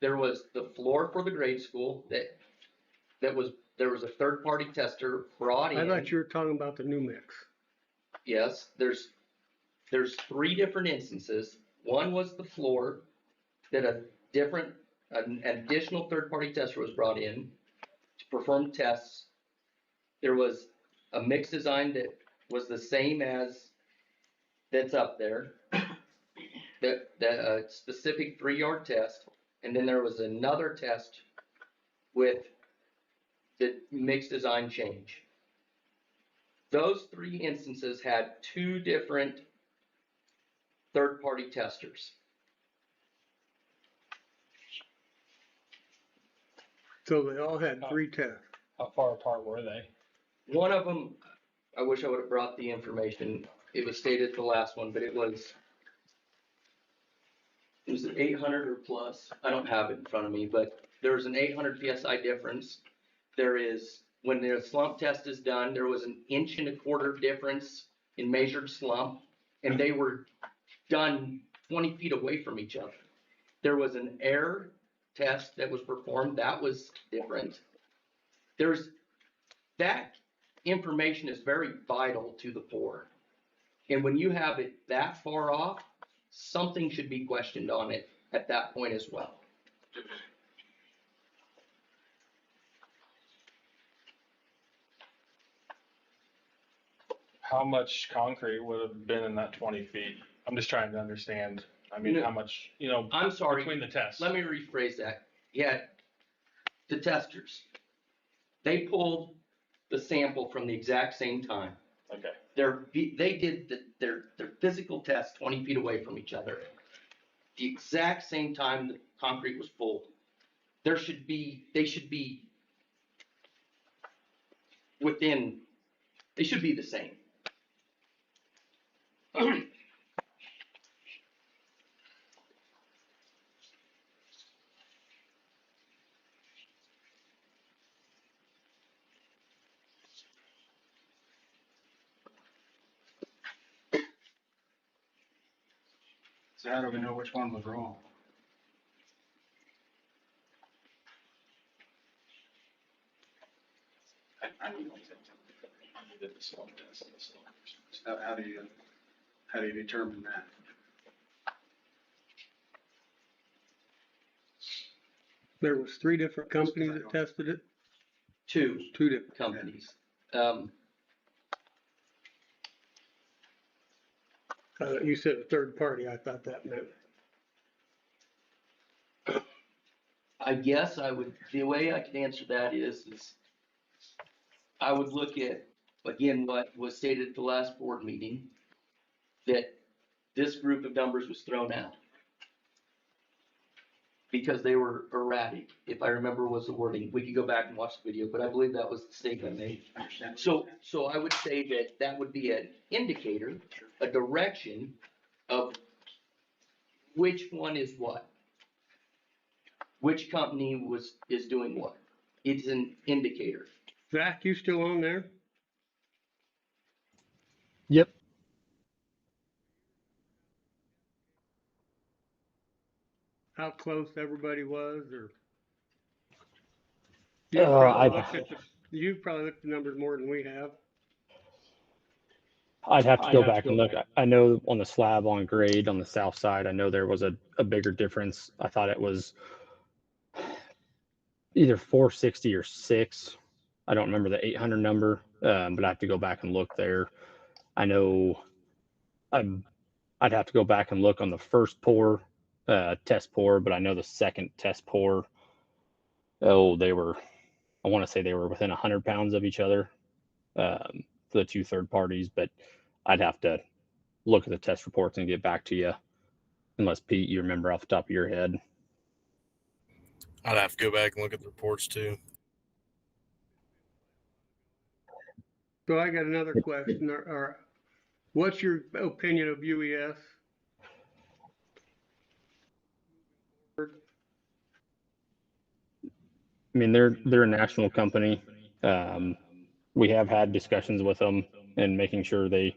There was the floor for the grade school there was a third-party tester brought I in. thought you were talking about the new mix. Yes, there's 3 different instances. One was the floor that an additional third-party tester was brought in to perform tests. There was a mix design that was the same as that's up there, that a specific 3-yard test, and then there was another test with the mix design change. Those 3 instances had 2 different third-party testers. So they all had 3 tests. How far apart were they? One of them, I wish I would have brought the information. It was stated at the last one, but it was 800 or plus. I don't have it in front of me, but there was an 800 PSI difference. There is, when the slump test is done, there was an 1.25 inch difference in measured slump, and they were done 20 feet away from each other. There was an air test that was performed, that was different. That information is very vital to the pour. And when you have it that far off, something should be questioned on it at that point as well. How much concrete would have been in that 20 feet? I'm just trying to understand. I mean, No. how much, I'm sorry. between the tests? Let me rephrase that. Yeah, the testers, they pulled the sample from the exact same time. Okay. They did their physical test 20 feet away from each other. The exact same time the concrete was pulled. They should be the same. So how do we know which one was wrong? I mean, how do you determine that? There was 3 different companies that tested it? 2 different companies. You said a third party, I thought that meant. I guess the way I could answer that is I would look at, again, what was stated at the last board meeting, that this group of numbers was thrown out because they were erratic, if I remember was the wording. We could go back and watch the video, but I believe that was the statement made. So I would say that would be an indicator, a direction of which one is what. Which company is doing what. It's an indicator. Zach, you still on there? Yep. How close everybody was, or? I've- You've probably looked at the numbers more than we have. I'd have to go back and look. I know on the slab on grade on the south side, I know there was a bigger difference. I thought it was either 460 or 6. I don't remember the 800 number, but I have to go back and look there. I know I'd have to go back and look on the first pour, test pour, but I know the second test pour, I want to say they were within 100 pounds of each other, for the 2 third parties, but I'd have to look at the test reports and get back to you, unless Pete, you remember off the top of your head. I'd have to go back and look at the reports too. So I got another question, or what's your opinion of UES? I mean, they're a national company. we have had discussions with them and making sure they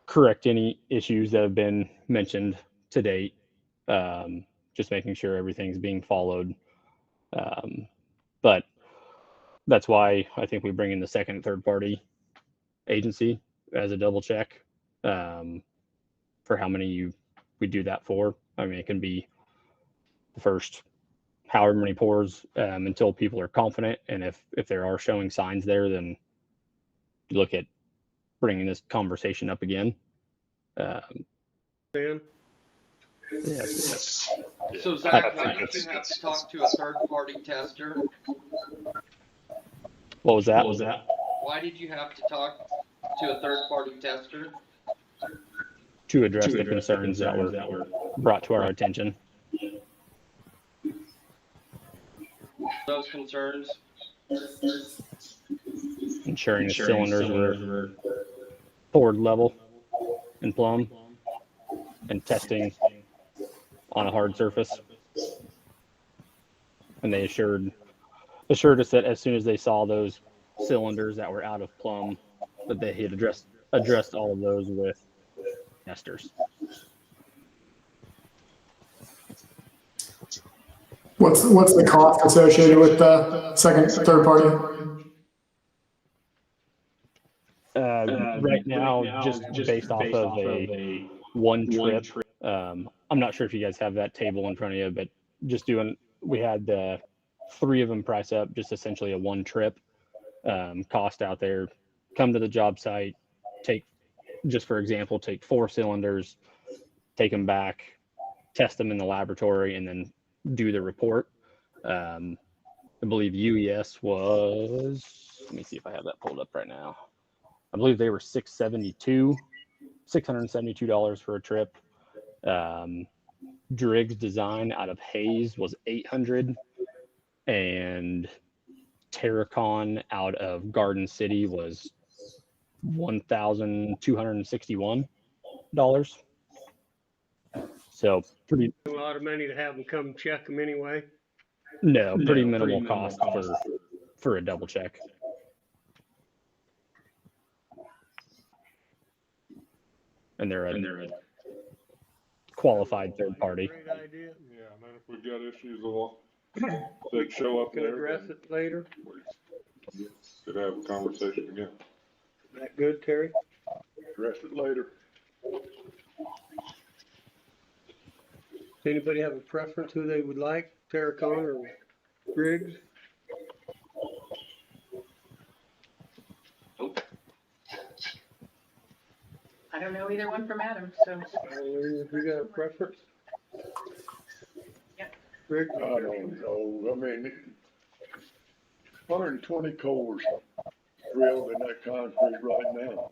correct any issues that have been mentioned to date. Just making sure everything's being followed. But that's why I think we bring in the second and third party agency as a double check for how many we do that for. I mean, it can be the first however many pours until people are confident. And if there are showing signs there, then look at bringing this conversation up again. Dan? Yes. So Zach, why did you have to talk to a third-party tester? What was that? Why did you have to talk to a third-party tester? To address the concerns that were brought to our attention. Those concerns? Ensuring the cylinders were poured level and plumb, and testing on a hard surface. And they assured us that as soon as they saw those cylinders that were out of plumb, that they had addressed all of those with testers. What's the cost associated with the third party? Right now, just based off of a one trip. I'm not sure if you guys have that table in front of you, but we had 3 of them price up, just essentially a one trip cost out there. Come to the job site, just for example, take 4 cylinders, take them back, test them in the laboratory, and then do the report. I believe UES was, let me see if I have that pulled up right now. I believe they were $672 for a trip. Driggs Design out of Hayes was $800, and Terracon out of Garden City was $1,261. So pretty A lot of money to have them come check them anyway. pretty minimal cost for a double check. And they're a qualified third party. Great idea. Yeah, and then if we've got issues that show up Can and address everything, it later. could have a conversation again. That good, Terry? Address it later. Anybody have a preference who they would like, Terracon or Griggs? I don't know either one from Adam, so. You got a preference? Yep. Griggs? I don't know. I mean, 120 cores drilled in that concrete right now.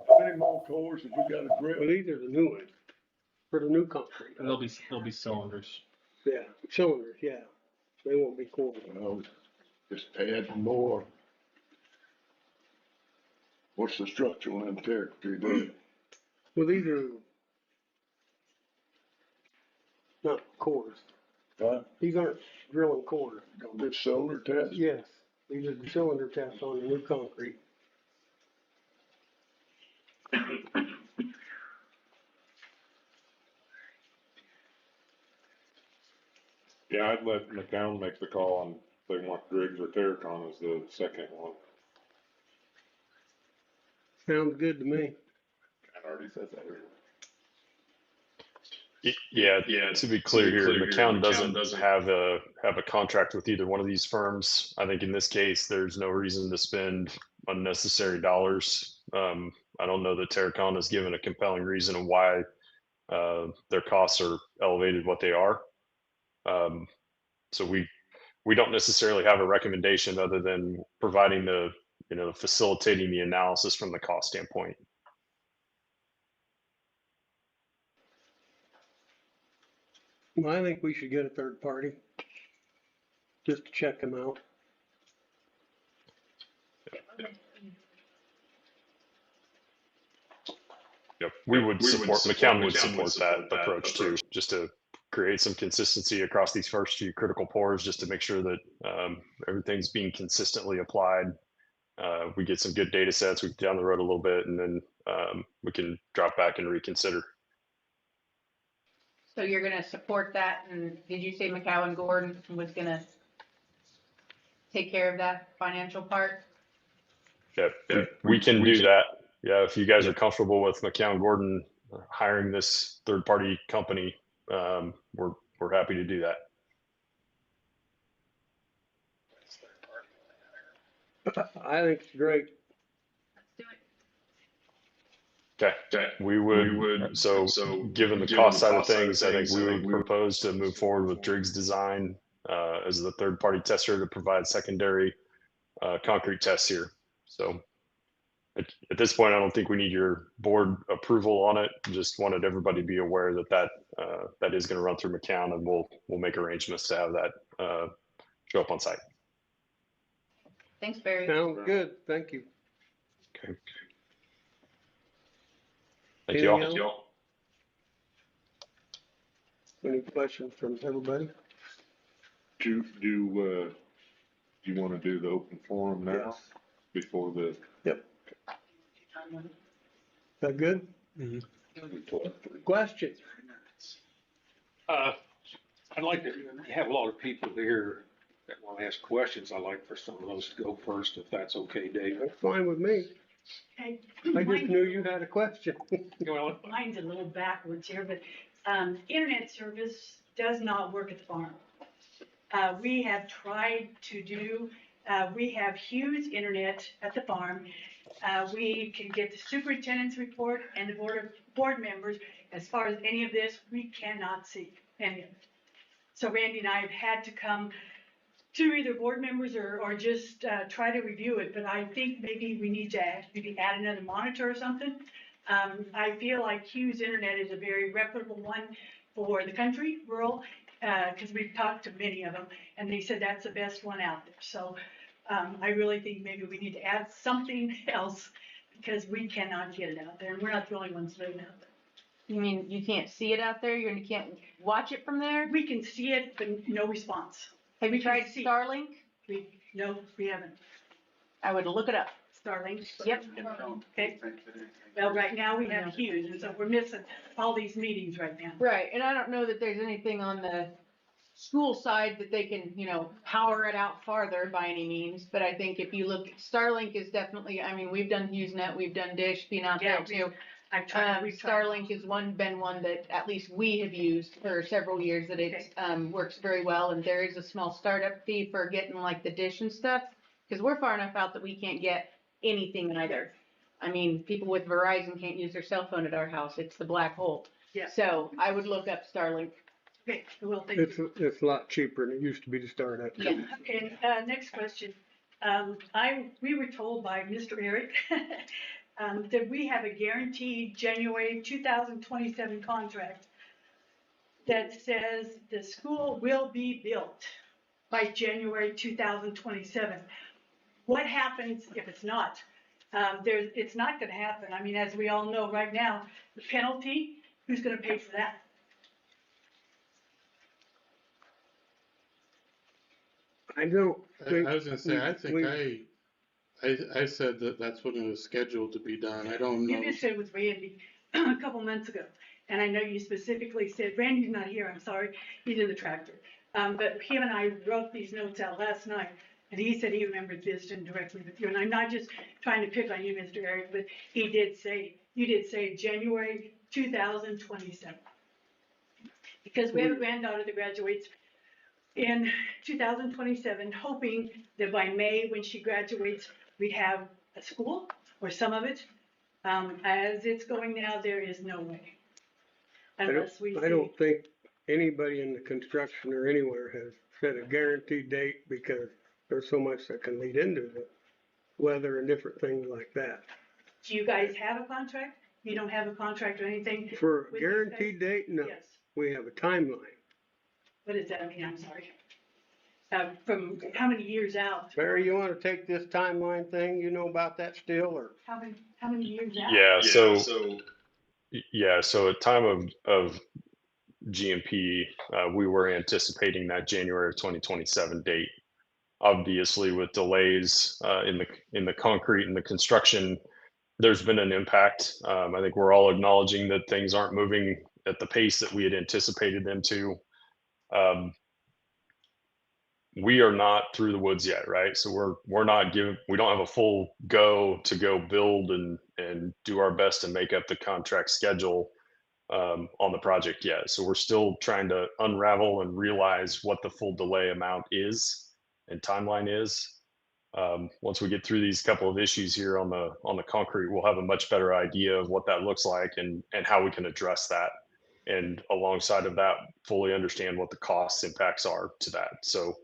How many more cores have we got to drill? Well, these are the new ones, for the new concrete. There'll be cylinders. Yeah, cylinders, yeah. They won't be quarters. Well, just add more. What's the structural integrity there? Well, these are not cores. Huh? These aren't drilling cores. Gonna do cylinder test? Yes, these are the cylinder tests on the new concrete. Yeah, I'd let McCown make the call on if they want Griggs or Terracon as the second one. Sounds good to me. I already said that earlier. Yeah. To be clear here, McCown doesn't have a contract with either one of these firms. I think in this case, there's no reason to spend unnecessary dollars. I don't know that Terracon has given a compelling reason of why their costs are elevated what they are. So we don't necessarily have a recommendation other than providing facilitating the analysis from the cost standpoint. Well, I think we should get a third party, just to check them out. Yep, McCown would support that approach too, just to create some consistency across these first few critical pours, just to make sure that everything's being consistently applied we get some good data sets, we get down the road a little bit, and then we can drop back and reconsider. So you're gonna support that, and did you say McCowan Gordon was gonna take care of that financial part? Yeah, we can do that. Yeah, if you guys are comfortable with McCown Gordon hiring this third-party company, we're happy to do that. I think it's great. Okay, we would, so given the cost side of things, I think we would propose to move forward with Driggs Design as the third-party tester to provide secondary concrete tests here. So at this point, I don't think we need your board approval on it. Just wanted everybody to be aware that that is going to run through McCown, and we'll make arrangements to have that show up on site. Thanks, Barry. Sounds good. Thank you. Okay. Thank you all. Anything else? Any questions from everybody? Do you want to do the open forum now before the? Yep. Is that good? Questions? I'd like to have a lot of people here that want to ask questions. I'd like for some of those to go first, if that's okay, Dave. That's fine with me. Okay. I just knew you had a question. Mine's a little backwards here, but internet service does not work at the farm. We have tried to do, we have Hughes internet at the farm. We can get the superintendent's report and the board members. As far as any of this, we cannot see any of it. So Randy and I have had to come to either board members or just try to review it, but I think maybe we need to add another monitor or something. I feel like Hughes Internet is a very reputable one for the country, rural, because we've talked to many of them, and they said that's the best one out there. So I really think maybe we need to add something else, because we cannot get it out there, and we're not the only ones living out there. You mean you can't see it out there? You can't watch it from there? We can see it, but no response. Have you tried Starlink? No, we haven't. I would look it up. Starlink? Yep. Okay. Well, right now we have Hughes, and so we're missing all these meetings right now. Right, and I don't know that there's anything on the school side that they can, power it out farther by any means, but I think if you look, Starlink is definitely, we've done HughesNet, we've done Dish, been out there too. Starlink has been one that at least we have used for several years, that it works very well, and there is a small startup fee for getting like the Dish and stuff, because we're far enough out that we can't get anything either. People with Verizon can't use their cell phone at our house. It's the black hole. Yeah. So I would look up Starlink. Okay, well, thank you. It's a lot cheaper than it used to be to start at. Yeah. Okay, next question. We were told by Mr. Eric that we have a guaranteed January 2027 contract that says the school will be built by January 2027. What happens if it's not? It's not going to happen. As we all know right now, the penalty, who's going to pay for that? I don't think. I was gonna say, I think I said that that's when it was scheduled to be done. I don't know. You just said it was Randy a couple months ago, and I know you specifically said, Randy's not here, I'm sorry, he's in the tractor. But him and I wrote these notes out last night, and he said he remembered visiting directly with you. And I'm not just trying to pick on you, Mr. Eric, but you did say January 2027. Because we have a granddaughter that graduates in 2027, hoping that by May, when she graduates, we'd have a school, or some of it. As it's going now, there is no way. Unless we I don't think anybody in the construction or anywhere has set a guaranteed date, because there's so much that can lead into it, weather and different things like that. Do you guys have a contract? You don't have a contract or anything? For a guaranteed date, no. Yes. We have a timeline. What does that mean? I'm sorry. From how many years out? Barry, you want to take this timeline thing? You know about that still, or? How many years out? So at time of GMP, we were anticipating that January of 2027 date. obviously with delays in the concrete and the construction, there's been an impact. I think we're all acknowledging that things aren't moving at the pace that we had anticipated them to. We are not through the woods yet, right? So we don't have a full go to go build and do our best to make up the contract schedule on the project yet. So we're still trying to unravel and realize what the full delay amount is and timeline is. Once we get through these couple of issues here on the concrete, we'll have a much better idea of what that looks like and how we can address that. And alongside of that, fully understand what the cost impacts are to that. So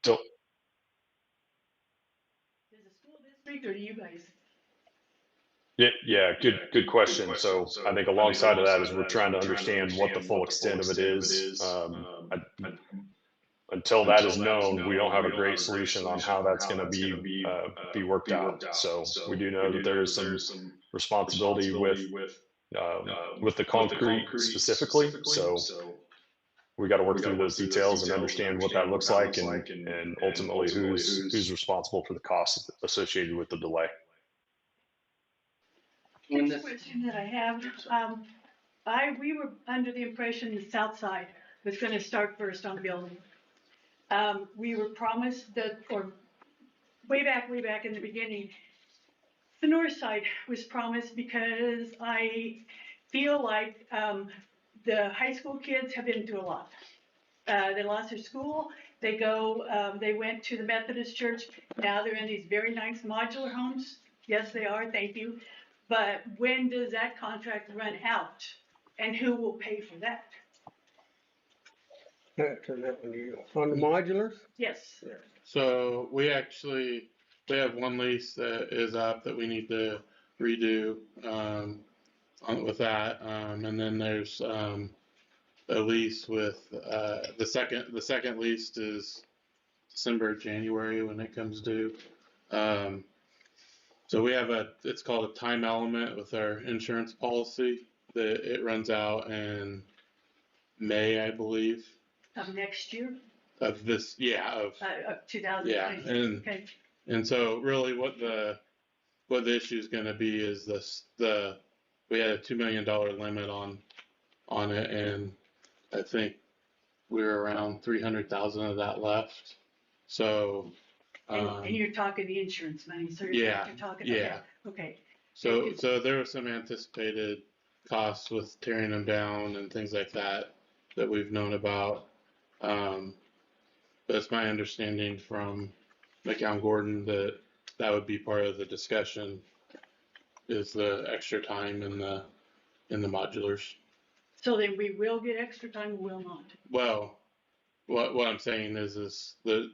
Does the school district or you guys? yeah, good question. So I think alongside of that is we're trying to understand what the full extent of it is. Until that is known, we don't have a great solution on how that's going to be worked out. So we do know that there is some responsibility with the concrete specifically. So we got to work through those details and understand what that looks like, and ultimately who's responsible for the costs associated with the delay. Next question that I have, we were under the impression the south side was going to start first on the building. We were promised that, or way back in the beginning, the north side was promised, because I feel like the high school kids have been through a lot. They lost their school. They went to the Methodist church. Now they're in these very nice modular homes. Yes, they are. Thank you. But when does that contract run out, and who will pay for that? Turn that one to you. On the modulars? Yes. So we have one lease that is up that we need to redo with that, and then there's a lease with the second lease is December, January when it comes due. So we have it's called a time element with our insurance policy that it runs out in May, I believe. Of next year? Of this, yeah, of 2020. yeah, and okay. And so really what the issue is going to be is we had a $2 million limit on it, and I think we're around 300,000 of that left. So and you're talking the insurance money, so you're talking okay. So there was some anticipated costs with tearing them down and things like that we've known about. But it's my understanding from McCown Gordon that would be part of the discussion, is the extra time in the modulars. So then we will get extra time, or will not? Well, what I'm saying is the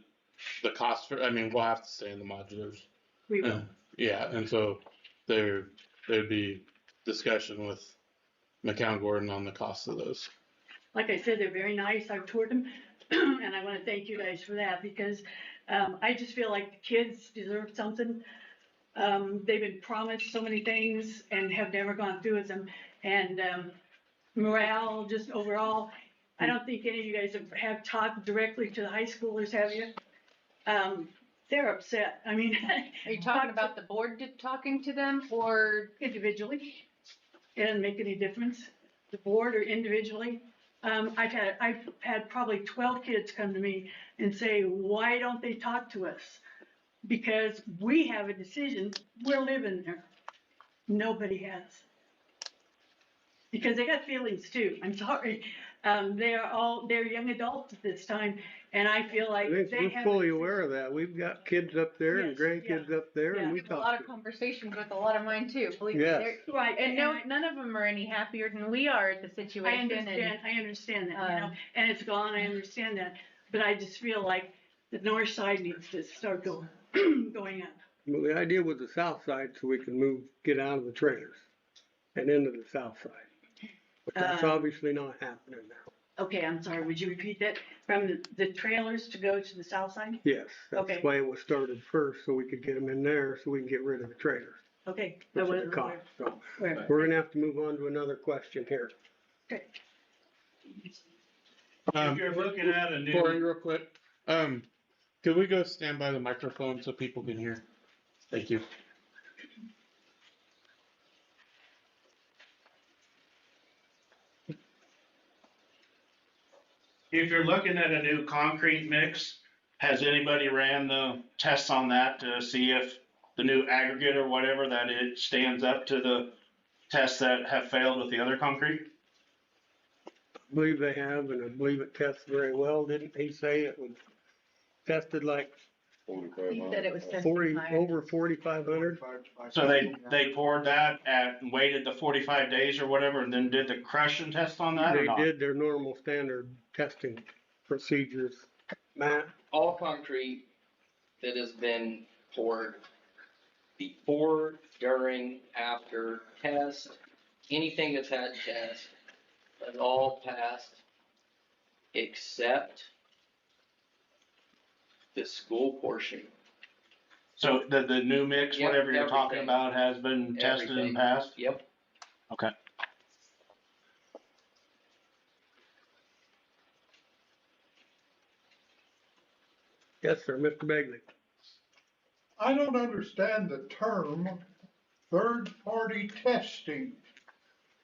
cost for, we'll have to stay in the modulars. We will. Yeah, and so there'd be discussion with McCown Gordon on the cost of those. Like I said, they're very nice. I've toured them, and I want to thank you guys for that, because I just feel like the kids deserve something. They've been promised so many things and have never gone through with them. And morale, just overall, I don't think any of you guys have talked directly to the high schoolers, have you? They're upset. Are you talking about the board talking to them, or individually? It doesn't make any difference, the board or individually. I've had probably 12 kids come to me and say, why don't they talk to us? Because we have a decision, we're living there. Nobody has. Because they got feelings too, I'm sorry. They're young adults at this time, and I feel like we're fully aware of that. We've got kids up there and grandkids up there, and we talk. A lot of conversations with a lot of mine too. Believe yes. me, right? And none of them are any happier than we are at the situation. I understand that, and it's gone. I understand that, but I just feel like the north side needs to start going up. Well, the idea was the south side, so we can get out of the trailers and into the south side. But that's obviously not happening now. Okay, I'm sorry. Would you repeat that? From the trailers to go to the south side? Yes, that's why it was started first, so we could get them in there, so we can get rid of the trailers. Okay. Which is the cost. So we're gonna have to move on to another question here. Okay. If you're looking at a new, real quick, Could we go stand by the microphone so people can hear? Thank you. If you're looking at a new concrete mix, has anybody ran the tests on that to see if the new aggregate or whatever, that it stands up to the tests that have failed with the other concrete? I believe they have, and I believe it tests very well. Didn't he say it was tested like He said it was tested 40, higher. over 4,500? So they poured that and waited the 45 days or whatever, and then did the crushing test on that or They not? did their normal standard testing procedures. Matt? All concrete that has been poured before, during, after test, anything that's had test, has all passed except the school portion. So the new mix, Yep, whatever you're talking everything. about, has been tested Everything. and passed? Yep. Okay. Yes, sir, Mr. Begley. I don't understand the term third-party testing.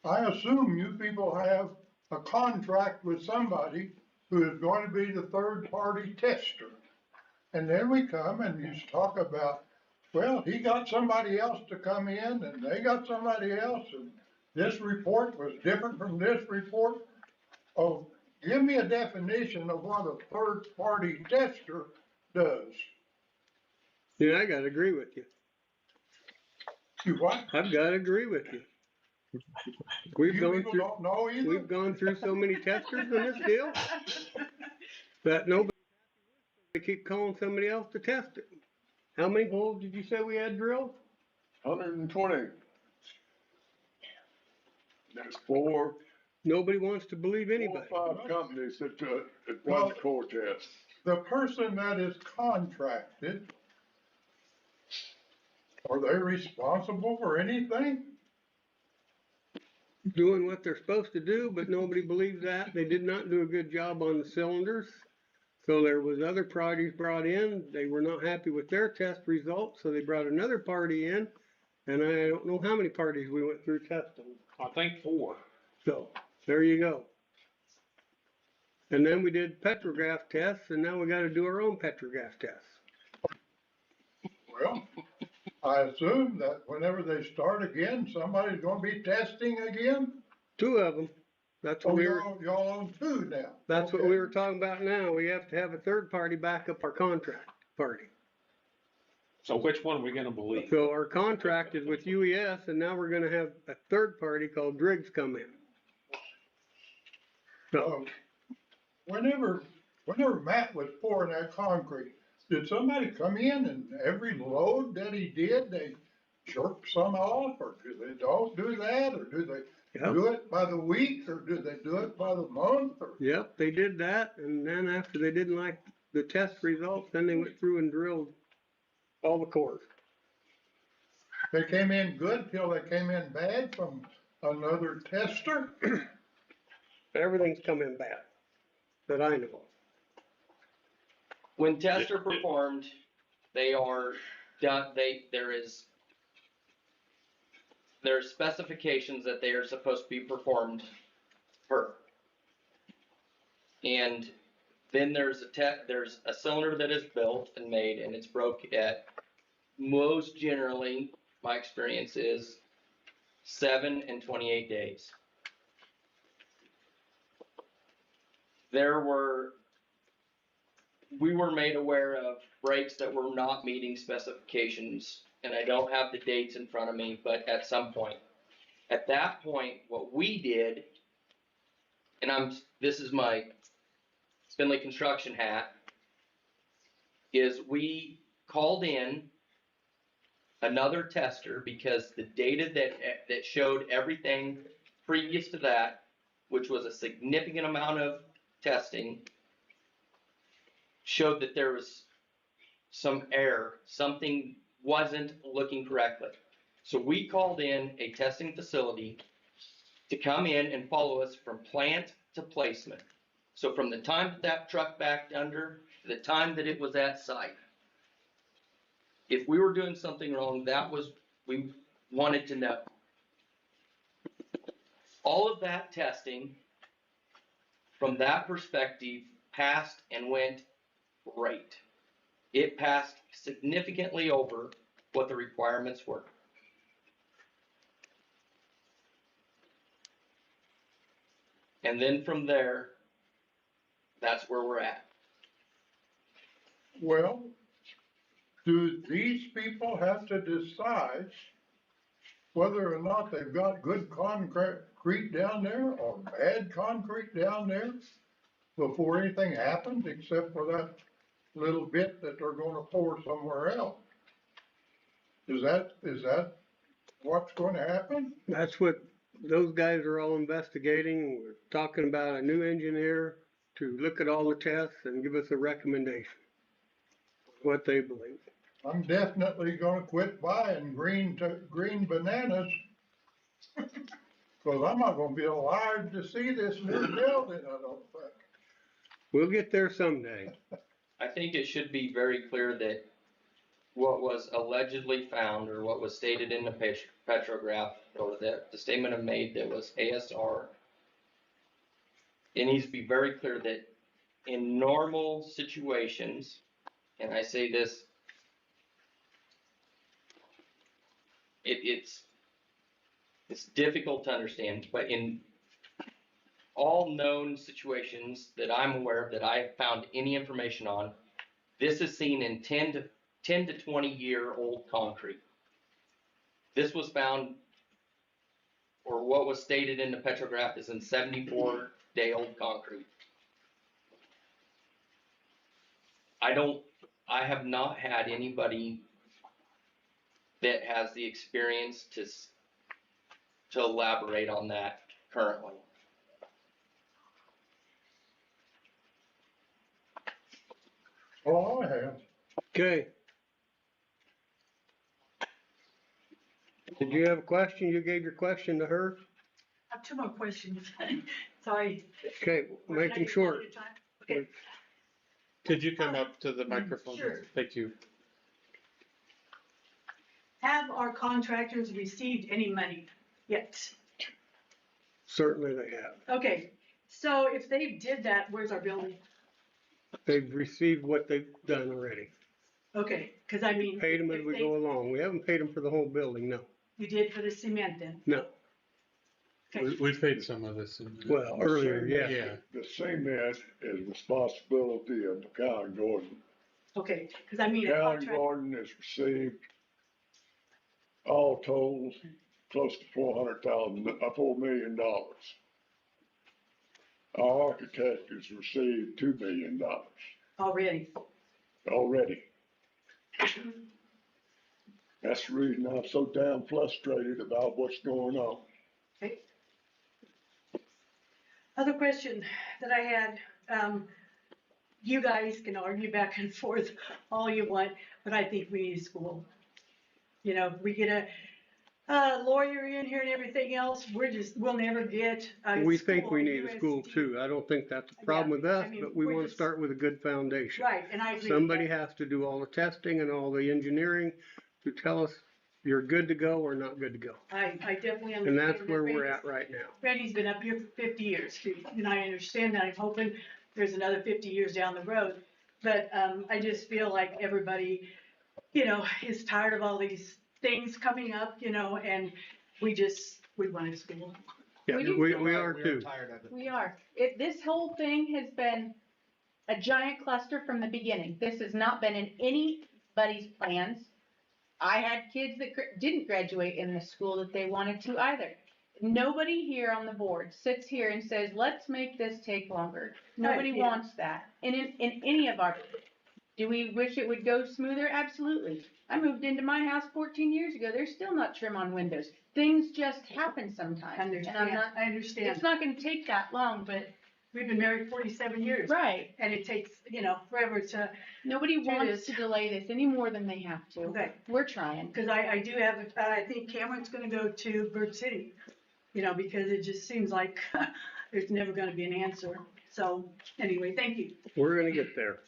I assume you people have a contract with somebody who is going to be the third-party tester. And then we come and you talk about, well, he got somebody else to come in and they got somebody else and this report was different from this report. Oh, give me a definition of what a third-party tester does. Yeah, I gotta agree with you. You what? I've gotta agree with you. We've You gone people through, don't know either? we've gone through so many testers in this deal that nobody, they keep calling somebody else to test it. How many holes did you say we had drilled? 120. There's four. Nobody wants to believe anybody. 4 or 5 companies that done Well, the core test. The person that is contracted, are they responsible for anything? Doing what they're supposed to do, but nobody believes that. They did not do a good job on the cylinders. So there was other parties brought in. They were not happy with their test results, so they brought another party in. And I don't know how many parties we went through testing. I think 4. So there you go. And then we did petrograph tests, and now we gotta do our own petrograph tests. Well, I assume that whenever they start again, somebody's gonna be testing again? 2 of them. That's what Oh, we were, y'all on 2 now? that's what Okay. we were talking about now. We have to have a third party back up our contract party. So which one are we gonna believe? So our contract is with UES, and now we're gonna have a third party called Driggs come in. So, Whenever Matt was pouring that concrete, did somebody come in and every load that he did, they chirp some off, or do they don't do that, or do they Yep. do it by the week, or do they do it by the month, or? yep, they did that, and then after they didn't like the test results, then they went through and drilled all the cores. They came in good till they came in bad from another tester? Everything's come in bad, that I know of. When tests are performed, they are done, there's specifications that they are supposed to be performed per. And then there's a cylinder that is built and made, and it's broke at, most generally, my experience is 7 and 28 days. We were made aware of breaks that were not meeting specifications, and I don't have the dates in front of me, but at some point. At that point, what we did, and this is my Finley Construction hat, is we called in another tester because the data that showed everything previous to that, which was a significant amount of testing, showed that there was some error, something wasn't looking correctly. So we called in a testing facility to come in and follow us from plant to placement. So from the time that truck backed under the time that it was at site. If we were doing something wrong, we wanted to know. All of that testing, from that perspective, passed and went great. It passed significantly over what the requirements were. And then from there, that's where we're at. Well, do these people have to decide whether or not they've got good concrete down there or bad concrete down there before anything happens, except for that little bit that they're gonna pour somewhere else? Is that what's gonna happen? That's what those guys are all investigating. We're talking about a new engineer to look at all the tests and give us a recommendation, what they believe. I'm definitely gonna quit buying green bananas. Cause I'm not gonna be alive to see this new building, I don't think. We'll get there someday. I think it should be very clear that what was allegedly found, or what was stated in the petrograph, or the statement of made that was ASR, it needs to be very clear that in normal situations, and I say this, it's difficult to understand, but in all known situations that I'm aware of, that I have found any information on, this is seen in 10 to 20 year old concrete. This was found, or what was stated in the petrograph is in 74-day old concrete. I have not had anybody that has the experience to elaborate on that currently. Oh, I have. Okay. Did you have a question? You gave your question to her? I have two more questions. Sorry. Okay, make them short. Okay. Could you come up to the microphone? Sure. Thank you. Have our contractors received any money yet? Certainly they have. Okay, so if they did that, where's our building? They've received what they've done already. Okay, because I mean. Paid them as if we they- go along. We haven't paid them for the whole building, no. You did for the cement then? No. Okay. We paid some of this. Well, earlier, yeah. Yeah. The cement is responsibility of McCown Gordon. Okay, because I mean. a McCown contract- Gordon has received, all told, close to $4 million. Our architect has received $2 million Already. already. That's the reason I'm so damn frustrated about what's going on. Okay. Other question that I had, you guys can argue back and forth all you want, but I think we need a school. You know, if we get a lawyer in here and everything else, we'll never get a We school, think we need a school USD. too. I don't think that's a problem with us, I mean, but we we're want to just- start with a good foundation. Right, and I agree. with Somebody that. has to do all the testing and all the engineering to tell us you're good to go or not good to go. I definitely understand. And that's that where we're Randy's- at right now. Randy's been up here for 50 years, and I understand that. I'm hoping there's another 50 years down the road. But I just feel like everybody, you know, is tired of all these things coming up, you know, and we want a school. Yeah, Well, you- we are too. We are. This whole thing has been a giant cluster from the beginning. This has not been in anybody's plans. I had kids that didn't graduate in the school that they wanted to either. Nobody here on the board sits here and says, let's make this take longer. Nobody Right, yeah. wants that. And in any of our, do we wish it would go smoother? Absolutely. I moved into my house 14 years ago. There's still not trim on windows. Things just happen sometimes. And I understand. It's not gonna take that long, but. We've been married 47 years. Right. And it takes, you know, forever to. Nobody do wants this. to delay this any more than they have to. Okay. We're trying. Because I do have, I think Cameron's gonna go to Bird City, you know, because it just seems like there's never gonna be an answer. So, anyway, thank you. We're gonna get there.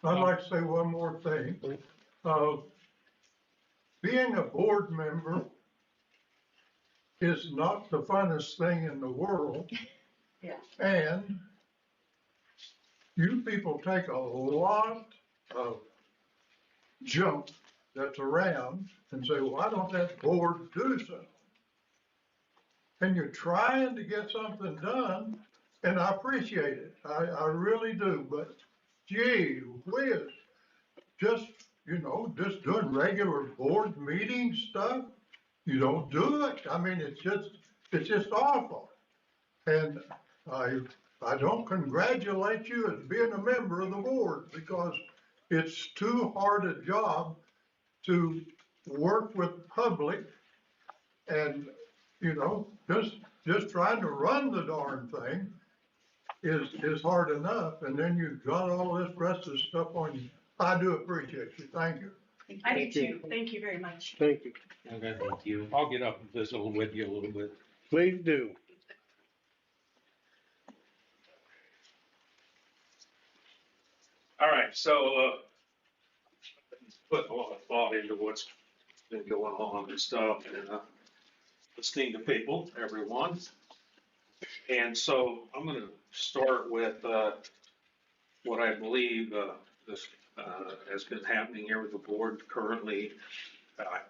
I'd like to say one more thing. Being a board member is not the funnest thing in the world. Yeah. And you people take a lot of junk that's around and say, why don't that board do something? And you're trying to get something done, and I appreciate it. I really do, but gee whiz, just doing regular board meeting stuff, you don't do it. I mean, it's just awful. And I don't congratulate you as being a member of the board, because it's too hard a job to work with public and, just trying to run the darn thing is hard enough. And then you've got all this rest of the stuff on you. I do appreciate you. Thank you. I do too. Thank you very much. Thank you. Okay, thank you. I'll get up and visit with you a little bit. Please do. All right, so, putting a lot of thought into what's been going on and stuff, and, listening to people, everyone. And so I'm gonna start with, what I believe, this, has been happening here with the board currently.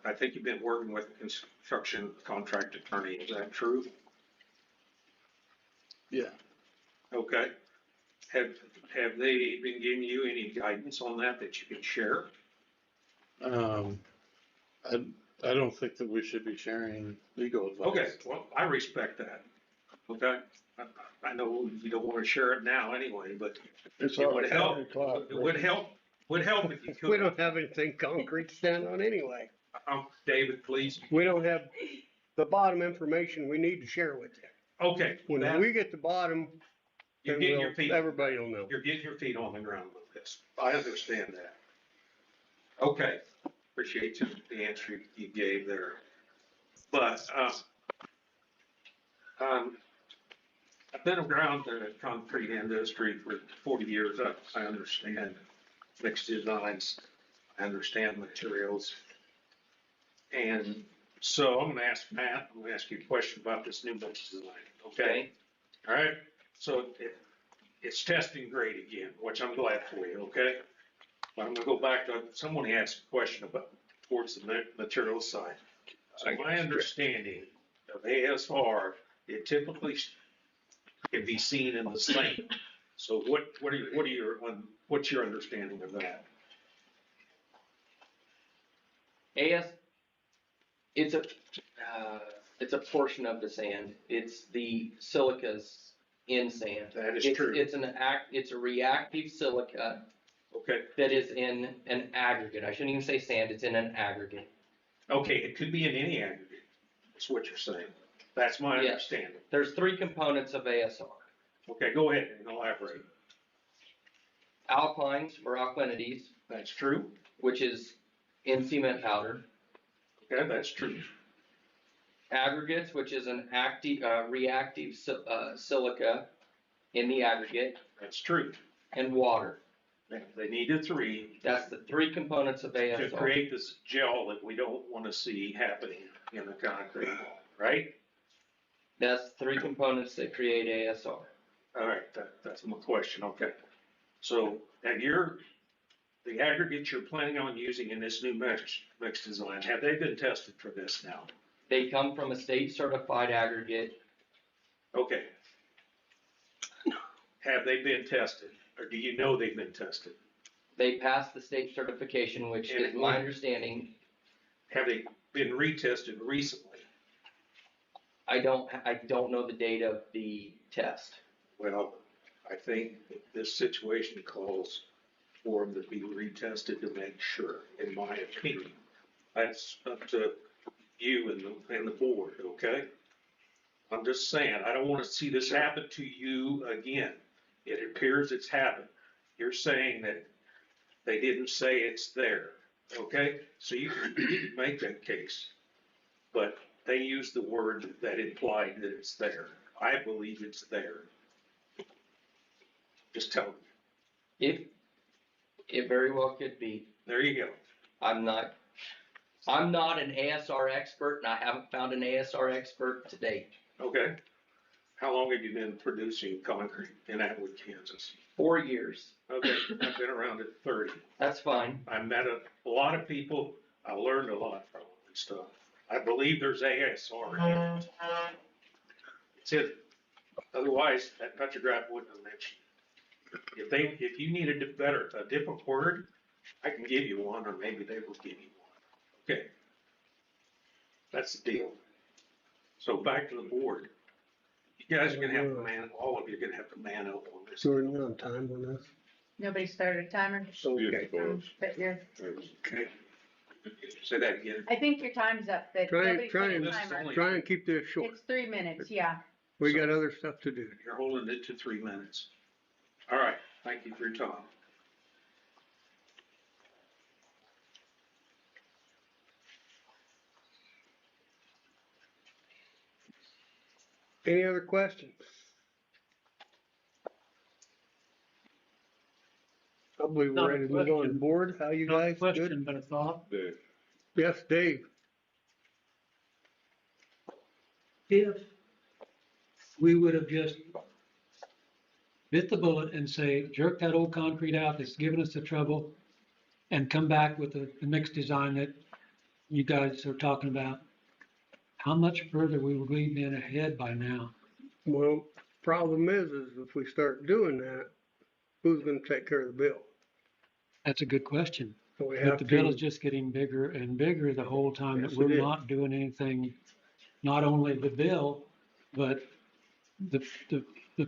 I think you've been working with a construction contract attorney, is that true? Yeah. Okay. Have they been giving you any guidance on that you can share? I don't think that we should be sharing legal advice. Okay, well, I respect that. Okay? I know you don't want to share it now anyway, but It's it all would help. 10 o'clock. It would help if you could. We don't have anything concrete to stand on anyway. David, please. We don't have the bottom information we need to share with you. Okay. When we get the bottom, You're then getting your feet. everybody will know. You're getting your feet on the ground with this. I understand that. Okay, appreciate the answer you gave there. But, I've been around the concrete industry for 40 years. I understand mixed designs. I understand materials. And so I'm gonna ask Matt, I'm gonna ask you a question about this new mixed design, okay? All right, so it's testing grade again, which I'm glad for you, okay? But I'm gonna go back to, someone asked a question about towards the material side. So my understanding of ASR, it typically can be seen in the same. So what's your understanding of that? It's a portion of the sand. It's the silicas in sand. That is true. It's a reactive silica. Okay. That is in an aggregate. I shouldn't even say sand, it's in an aggregate. Okay, it could be in any aggregate. That's what you're saying. That's my understanding. There's three components of ASR. Okay, go ahead and elaborate. Alpines or alkalities. That's true. Which is in cement powder. Okay, that's true. Aggregates, which is an reactive silica in the aggregate. That's true. And water. They need the three. That's the three components of ASR. To create this gel that we don't want to see happening in the concrete, right? That's three components that create ASR. All right, that's my question, okay. So, and the aggregates you're planning on using in this new mix design, have they been tested for this now? They come from a state certified aggregate. Okay. Have they been tested, or do you know they've been tested? They passed the state certification, which is my understanding. Have they been retested recently? I don't know the date of the test. Well, I think this situation calls for them to be retested to make sure, in my opinion. That's up to you and the board, okay? I'm just saying, I don't want to see this happen to you again. It appears it's happened. You're saying that they didn't say it's there, okay? So you can make that case. But they used the word that implied that it's there. I believe it's there. Just tell me. It very well could be. There you go. I'm not an ASR expert, and I haven't found an ASR expert to date. Okay. How long have you been producing concrete in Atwood, Kansas? 4 years. Okay, I've been around it 30. That's fine. I met a lot of people. I learned a lot from them and stuff. I believe there's ASR in it. That's it. Otherwise, that petrograph wouldn't have mentioned it. If you need a different word, I can give you one, or maybe they will give you one. Okay. That's the deal. So back to the board. You guys are gonna have to all of you are gonna have to man up on this. So we're not on time on this? Nobody started a timer? Okay. But you're, Okay. Say that again. I think your time's up, but nobody put a timer. Try and keep this short. It's 3 minutes, yeah. We got other stuff to do. You're holding it to 3 minutes. All right, thank you for your time. Any other questions? I believe we're ready to move on to board. How you guys? Good? But a thought. Dave. Yes, Dave. If we would have just bit the bullet and say, jerk that old concrete out that's giving us the trouble and come back with the mixed design that you guys are talking about, how much further we would we been ahead by now? Well, problem is if we start doing that, who's gonna take care of the bill? That's a good question. So we But have the bill to, is just getting bigger and bigger the whole time that Yes, we're it is. not doing anything, not only the bill, but the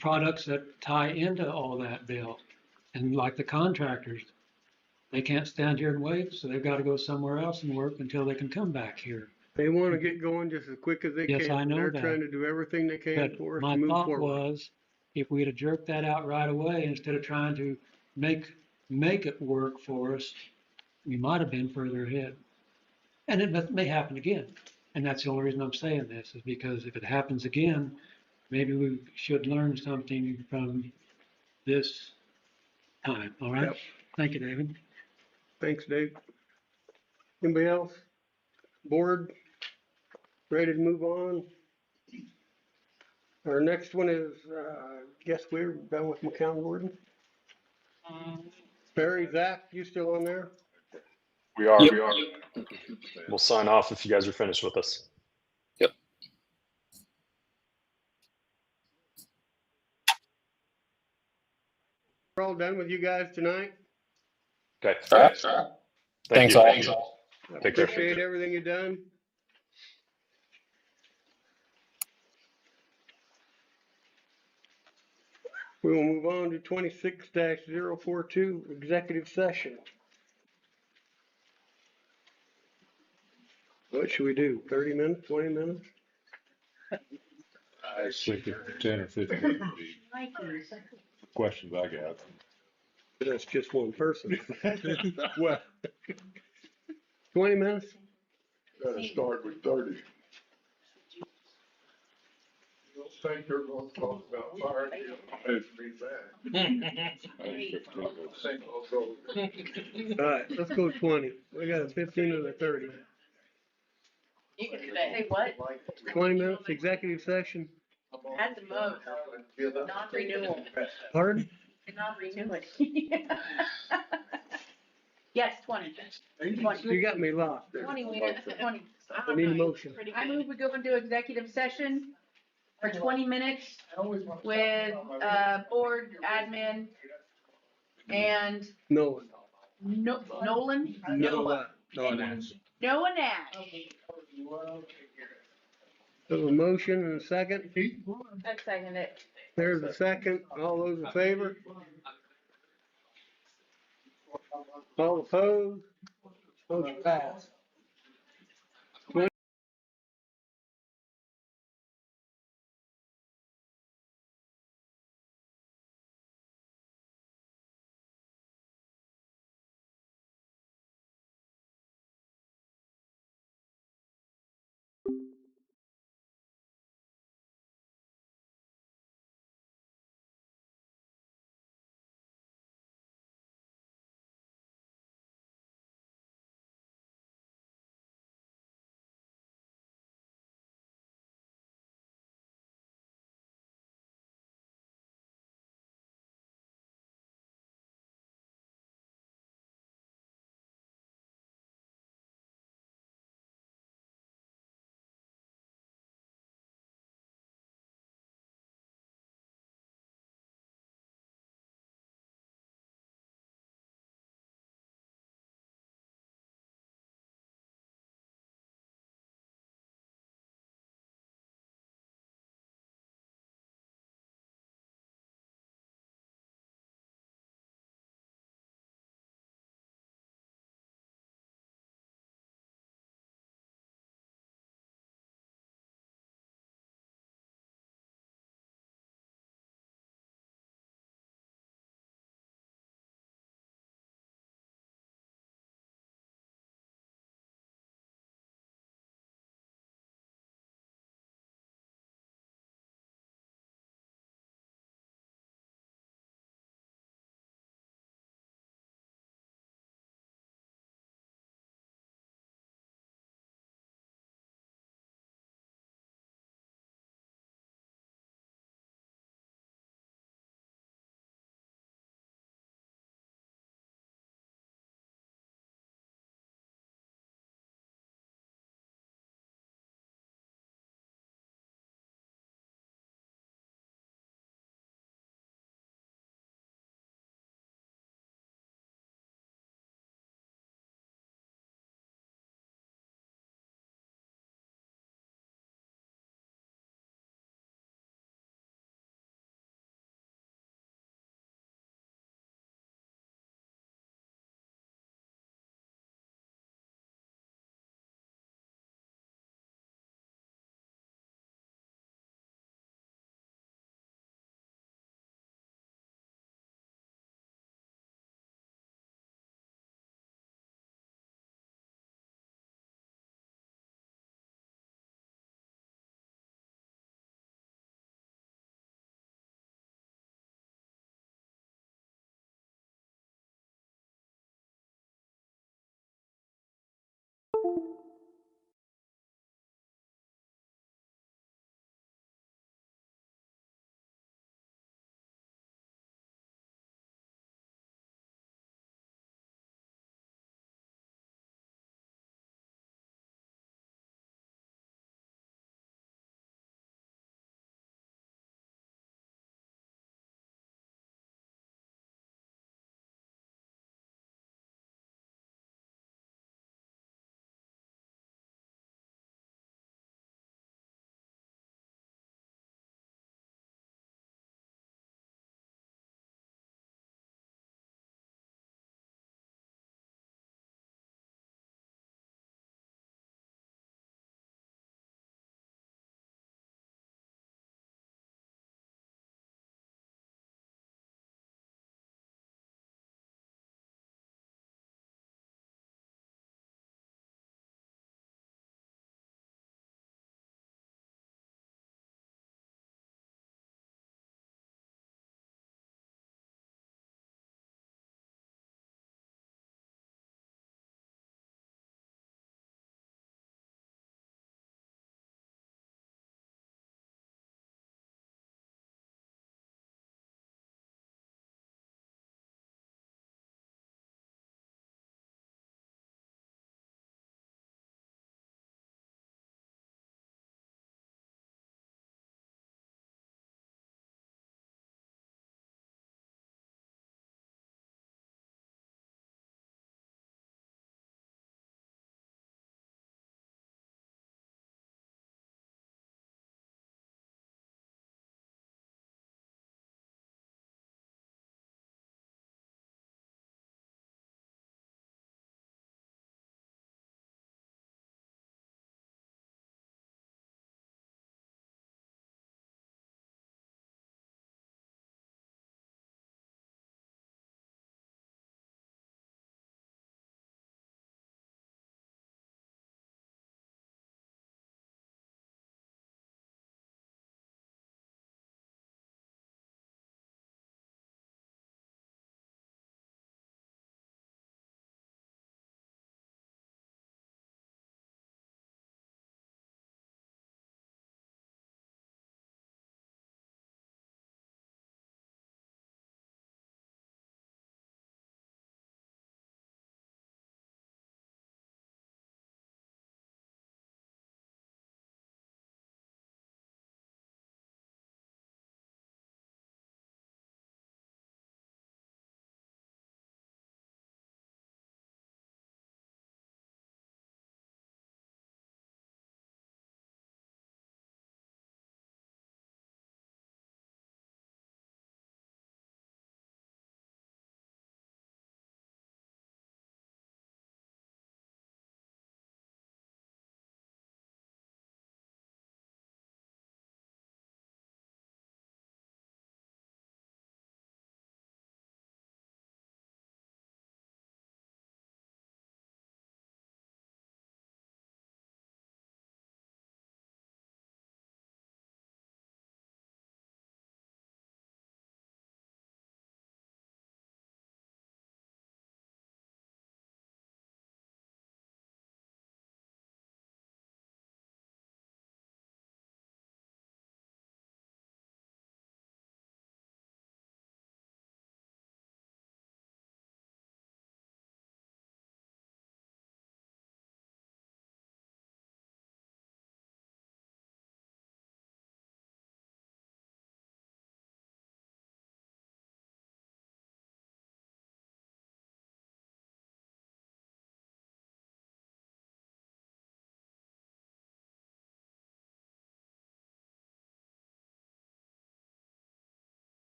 products that tie into all that bill. And like the contractors, they can't stand here and wait, so they've got to go somewhere else and work until they can come back here. they wanna get going just as quick as they can. Yes, I know They're that. trying to do everything they can But for us to my move thought forward. was, if we'd have jerked that out right away, instead of trying to make it work for us, we might have been further ahead. And it may happen again. And that's the only reason I'm saying this, is because if it happens again, maybe we should learn something from this time, all right? Yep. Thank you, David. Thanks, Dave. Anybody else? Board? Ready to move on? Our next one is, guess we're done with McCown Gordon. Barry, Zach, you still on there? We are. We'll sign off if you guys are finished with us. We're all done with you guys tonight. Okay. All right. Thanks all. Take care. Appreciate everything you've done. We will move on to 26-042, executive session. What should we do? 30 minutes, 20 minutes? I think 10 or 15 would be questions I got. That's just one person. Well, 20 minutes? Gotta start with 30. You don't think you're gonna talk about fire? It's me back. All right, let's go 20. We got a 15 and a 30. You can say what? 20 minutes, executive session. At the most, non-renewal. Pardon? Non-renewal. Yes, 20. You got me lost there. 20 minutes, 20. I need a motion. I move we go into executive session for 20 minutes with, board admin and Nolan. Nolan? Noah. Noah Nash. There's a motion and a second. I second it. There's a second. All those in favor? All opposed? Motion passed.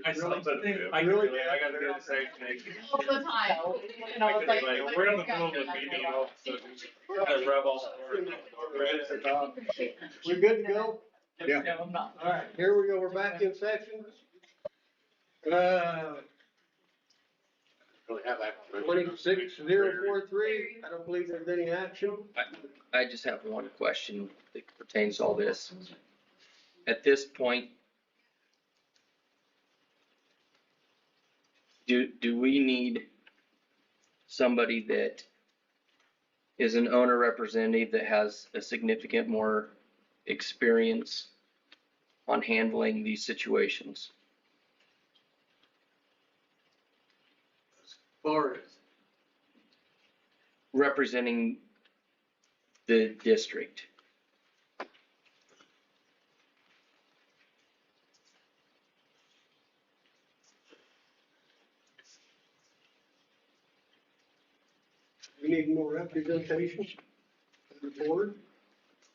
I gotta do the same thing. All the time. And I was like, We're in the middle of a meeting, all of a sudden, I rub all the We good to go? Yeah. I'm not. All right, here we go, we're back in session. 26043, I don't believe there's any action. I just have one question that pertains to all this. At this point, do we need somebody that is an owner representative that has a significant more experience on handling these situations? Or Representing the district. we need more representation on the board.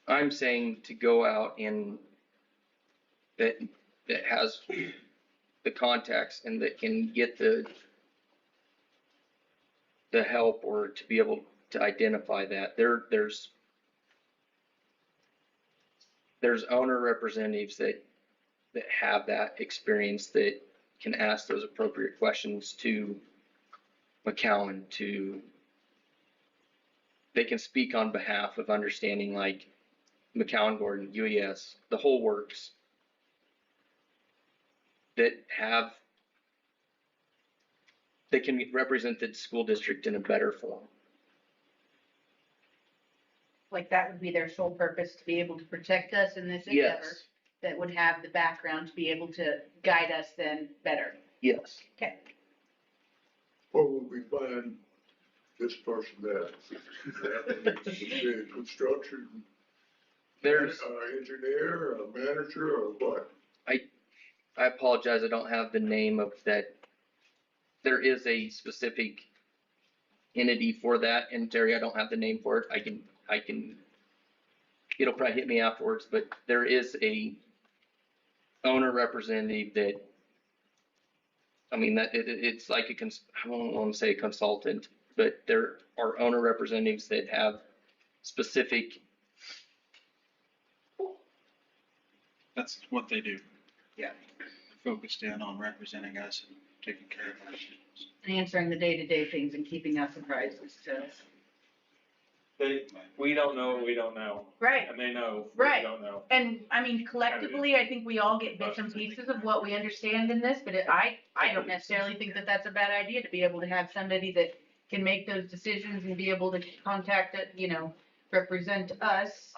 I'm saying to go out and that has the contacts and that can get the help or to be able to identify that. There's owner representatives that have that experience that can ask those appropriate questions to McCowan they can speak on behalf of understanding like McCowan Gordon, UES, the whole works that can represent the school district in a better form. Like that would be their sole purpose, to be able to protect us in this endeavor. Yes. That would have the background to be able to guide us then better. Yes. Okay. Where will we find this person at? Construction? There's Engineer, a manager, or what? I apologize, I don't have the name of that. There is a specific entity for that, and Terry, I don't have the name for it. I can, it'll probably hit me afterwards, but there is a owner representative that, I mean, that it's like I don't want to say a consultant, but there are owner representatives that have specific. That's what they do. Yeah. Focused in on representing us and taking care of our students. And answering the day-to-day things and keeping us apprised as to. We don't know what we don't know. Right. And they know Right. we don't know. And I mean, collectively, I think we all get bits and pieces of what we understand in this, but I don't necessarily think that that's a bad idea to be able to have somebody that can make those decisions and be able to contact it, represent us.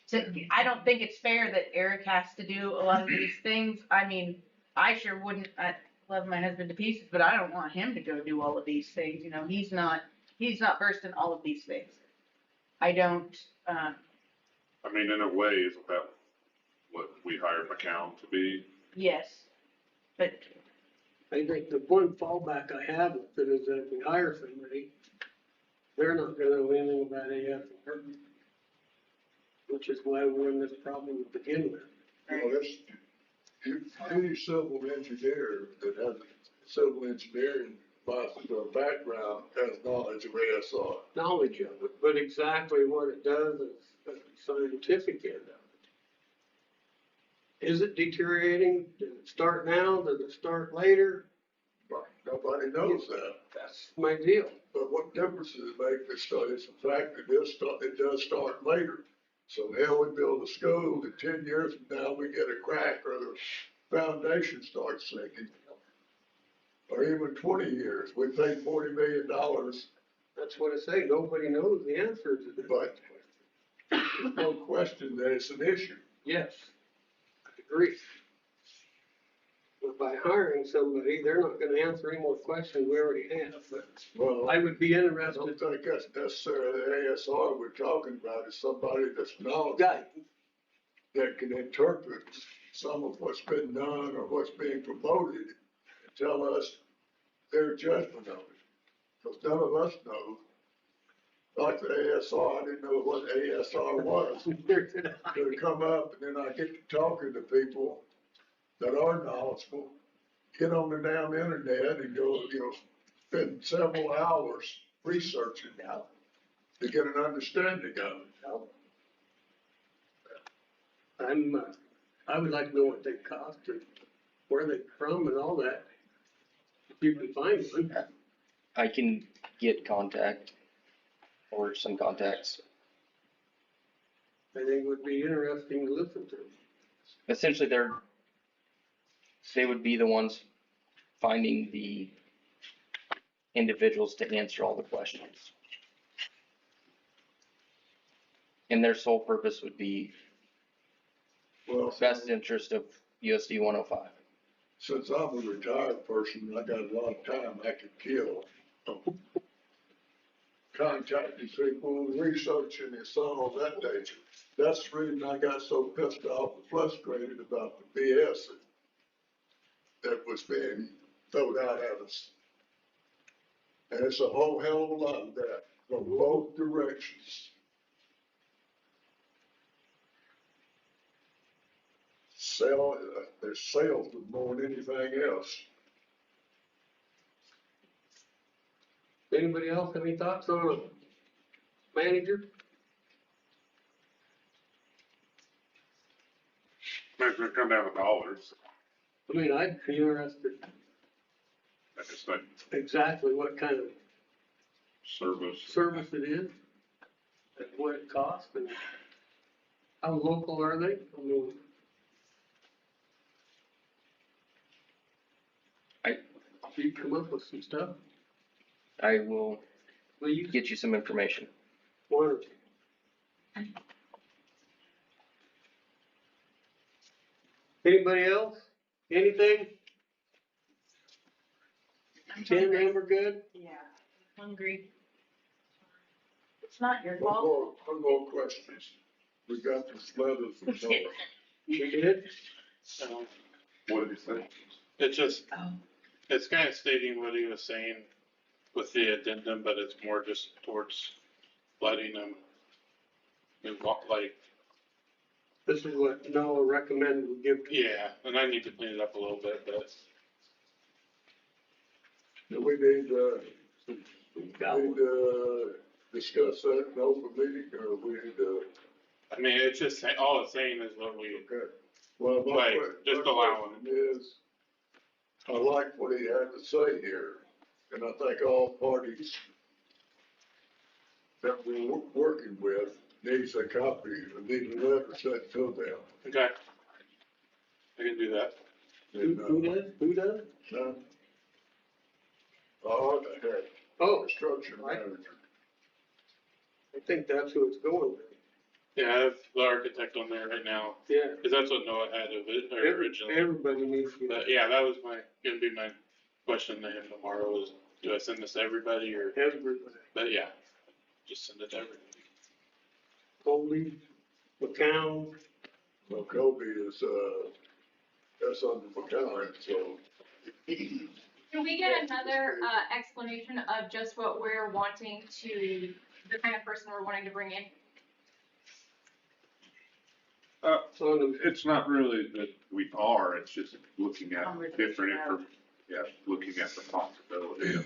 So I don't think it's fair that Eric has to do a lot of these things. I mean, I sure wouldn't, I love my husband to pieces, but I don't want him to go do all of these things, he's not versed in all of these things. I don't, I mean, in a way, isn't that what we hired McCown to be? yes, but I think the one fallback I have with it is that if we hire somebody, they're not gonna know anything about AFR, which is why we're in this problem to begin with. Well, any civil engineer that has a civil engineering background has knowledge of ASR. Knowledge of it, but exactly what it does is the scientific end of it. Is it deteriorating? Did it start now? Did it start later? Nobody knows that. That's my deal. But what difference does it make? It's the fact that it does start later. So now we build a school, and 10 years from now, we get a crack or the foundation starts sinking. Or even 20 years, we paid $40 million. That's what I say, nobody knows the answer to that. But there's no question that it's an issue. Yes, I agree. But by hiring somebody, they're not gonna answer any more questions we already have, but Well, I would be I interested. don't think that's necessarily the ASR we're talking about, is somebody that's knowledgeable, that can interpret some of what's been done or what's being promoted and tell us their judgment of it. Because none of us know. Like the ASR, I didn't know what ASR was. They come up and then I get to talking to people that are knowledgeable, get on the damn internet and go, spend several hours researching to get an understanding of it. I would like to know what they cost and where they from and all that. If you can find one. I can get contact or some contacts. I think it would be interesting to listen to. Essentially, they would be the ones finding the individuals to answer all the questions. And their sole purpose would be best interest of USD 105. Since I'm a retired person, I got a lot of time I could kill. Contacting people, researching and so on of that nature. That's the reason I got so pissed off and frustrated about the BS that was being thrown out at us. And it's a whole hell of a lot of that from both directions. There's sales more than anything else. Anybody else have any thoughts on a manager? It's gonna come down to dollars. I mean, I'd be interested I just think exactly what kind of service. it is, and what it costs, and how local are they? I mean, you come up with some stuff. I will get you some information. Wonderful. Anybody else? Anything? Tim, we're good? Yeah, hungry. It's not your One fault. more questions. We got this letter from Nora. We did? What did he say? It's just, it's kind of stating what he was saying with the addendum, but it's more just towards letting them move on, like. This is what Noah recommended we give. Yeah, and I need to clean it up a little bit, but. Do we need discuss that in open meeting, or we need to? I mean, it's just, all it's saying is what we. Okay. Well, Like, just allowing it. Is, I like what he had to say here, and I think all parties that we're working with needs a copy, need a letter sent to them. Okay. I can do that. And, Who does? No. Oh, the heck. Oh. Construction manager. I think that's who it's going with. Yeah, I have the architect on there right now. Yeah. Cause that's what Noah had of it originally. Everybody needs to. But yeah, that was gonna be my question to him tomorrow is, do I send this to everybody or? Everybody. But yeah, just send it to everybody. Colby, McCown. Well, Kobe is, that's under McCown, so. Can we get another explanation of just what we're wanting to, the kind of person we're wanting to bring in? It's not really that we are, it's just looking at different looking at the possibility of.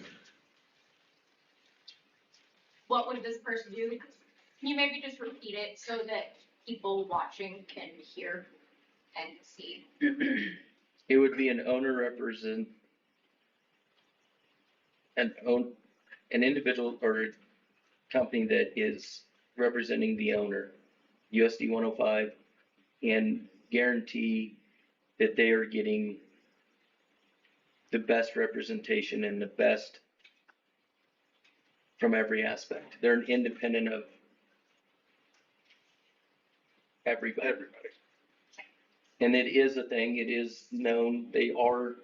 What would this person do? Can you maybe just repeat it so that people watching can hear and see? It would be an owner an individual or company that is representing the owner, USD 105, and guarantee that they are getting the best representation and the best from every aspect. They're an independent of everybody. And it is a thing, it is known, they are,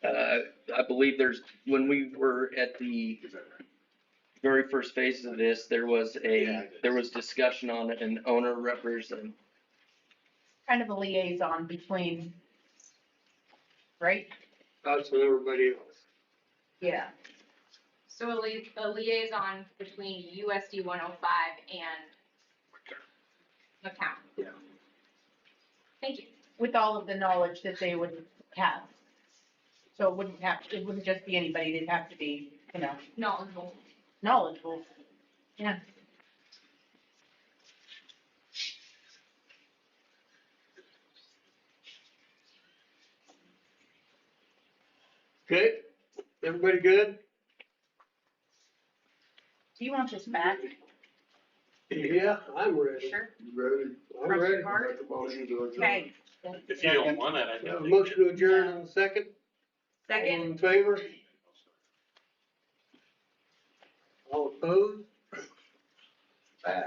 I believe when we were at the very first phase of this, there was discussion on an owner represent. Kind of a liaison between, right? Us and everybody else. Yeah. So a liaison between USD 105 and McCown. Yeah. Thank you. with all of the knowledge that they would have. So it wouldn't just be anybody, they'd have to be, Knowledgeable. knowledgeable. Yeah. Okay, everybody good? Do you want this back? Yeah, I'm ready. Sure. Ready? I'm From ready. your heart? Make a motion to adjourn. Okay. If you don't want it, I We have a can. motion to adjourn in a second. All Second? in favor? All opposed? Pass.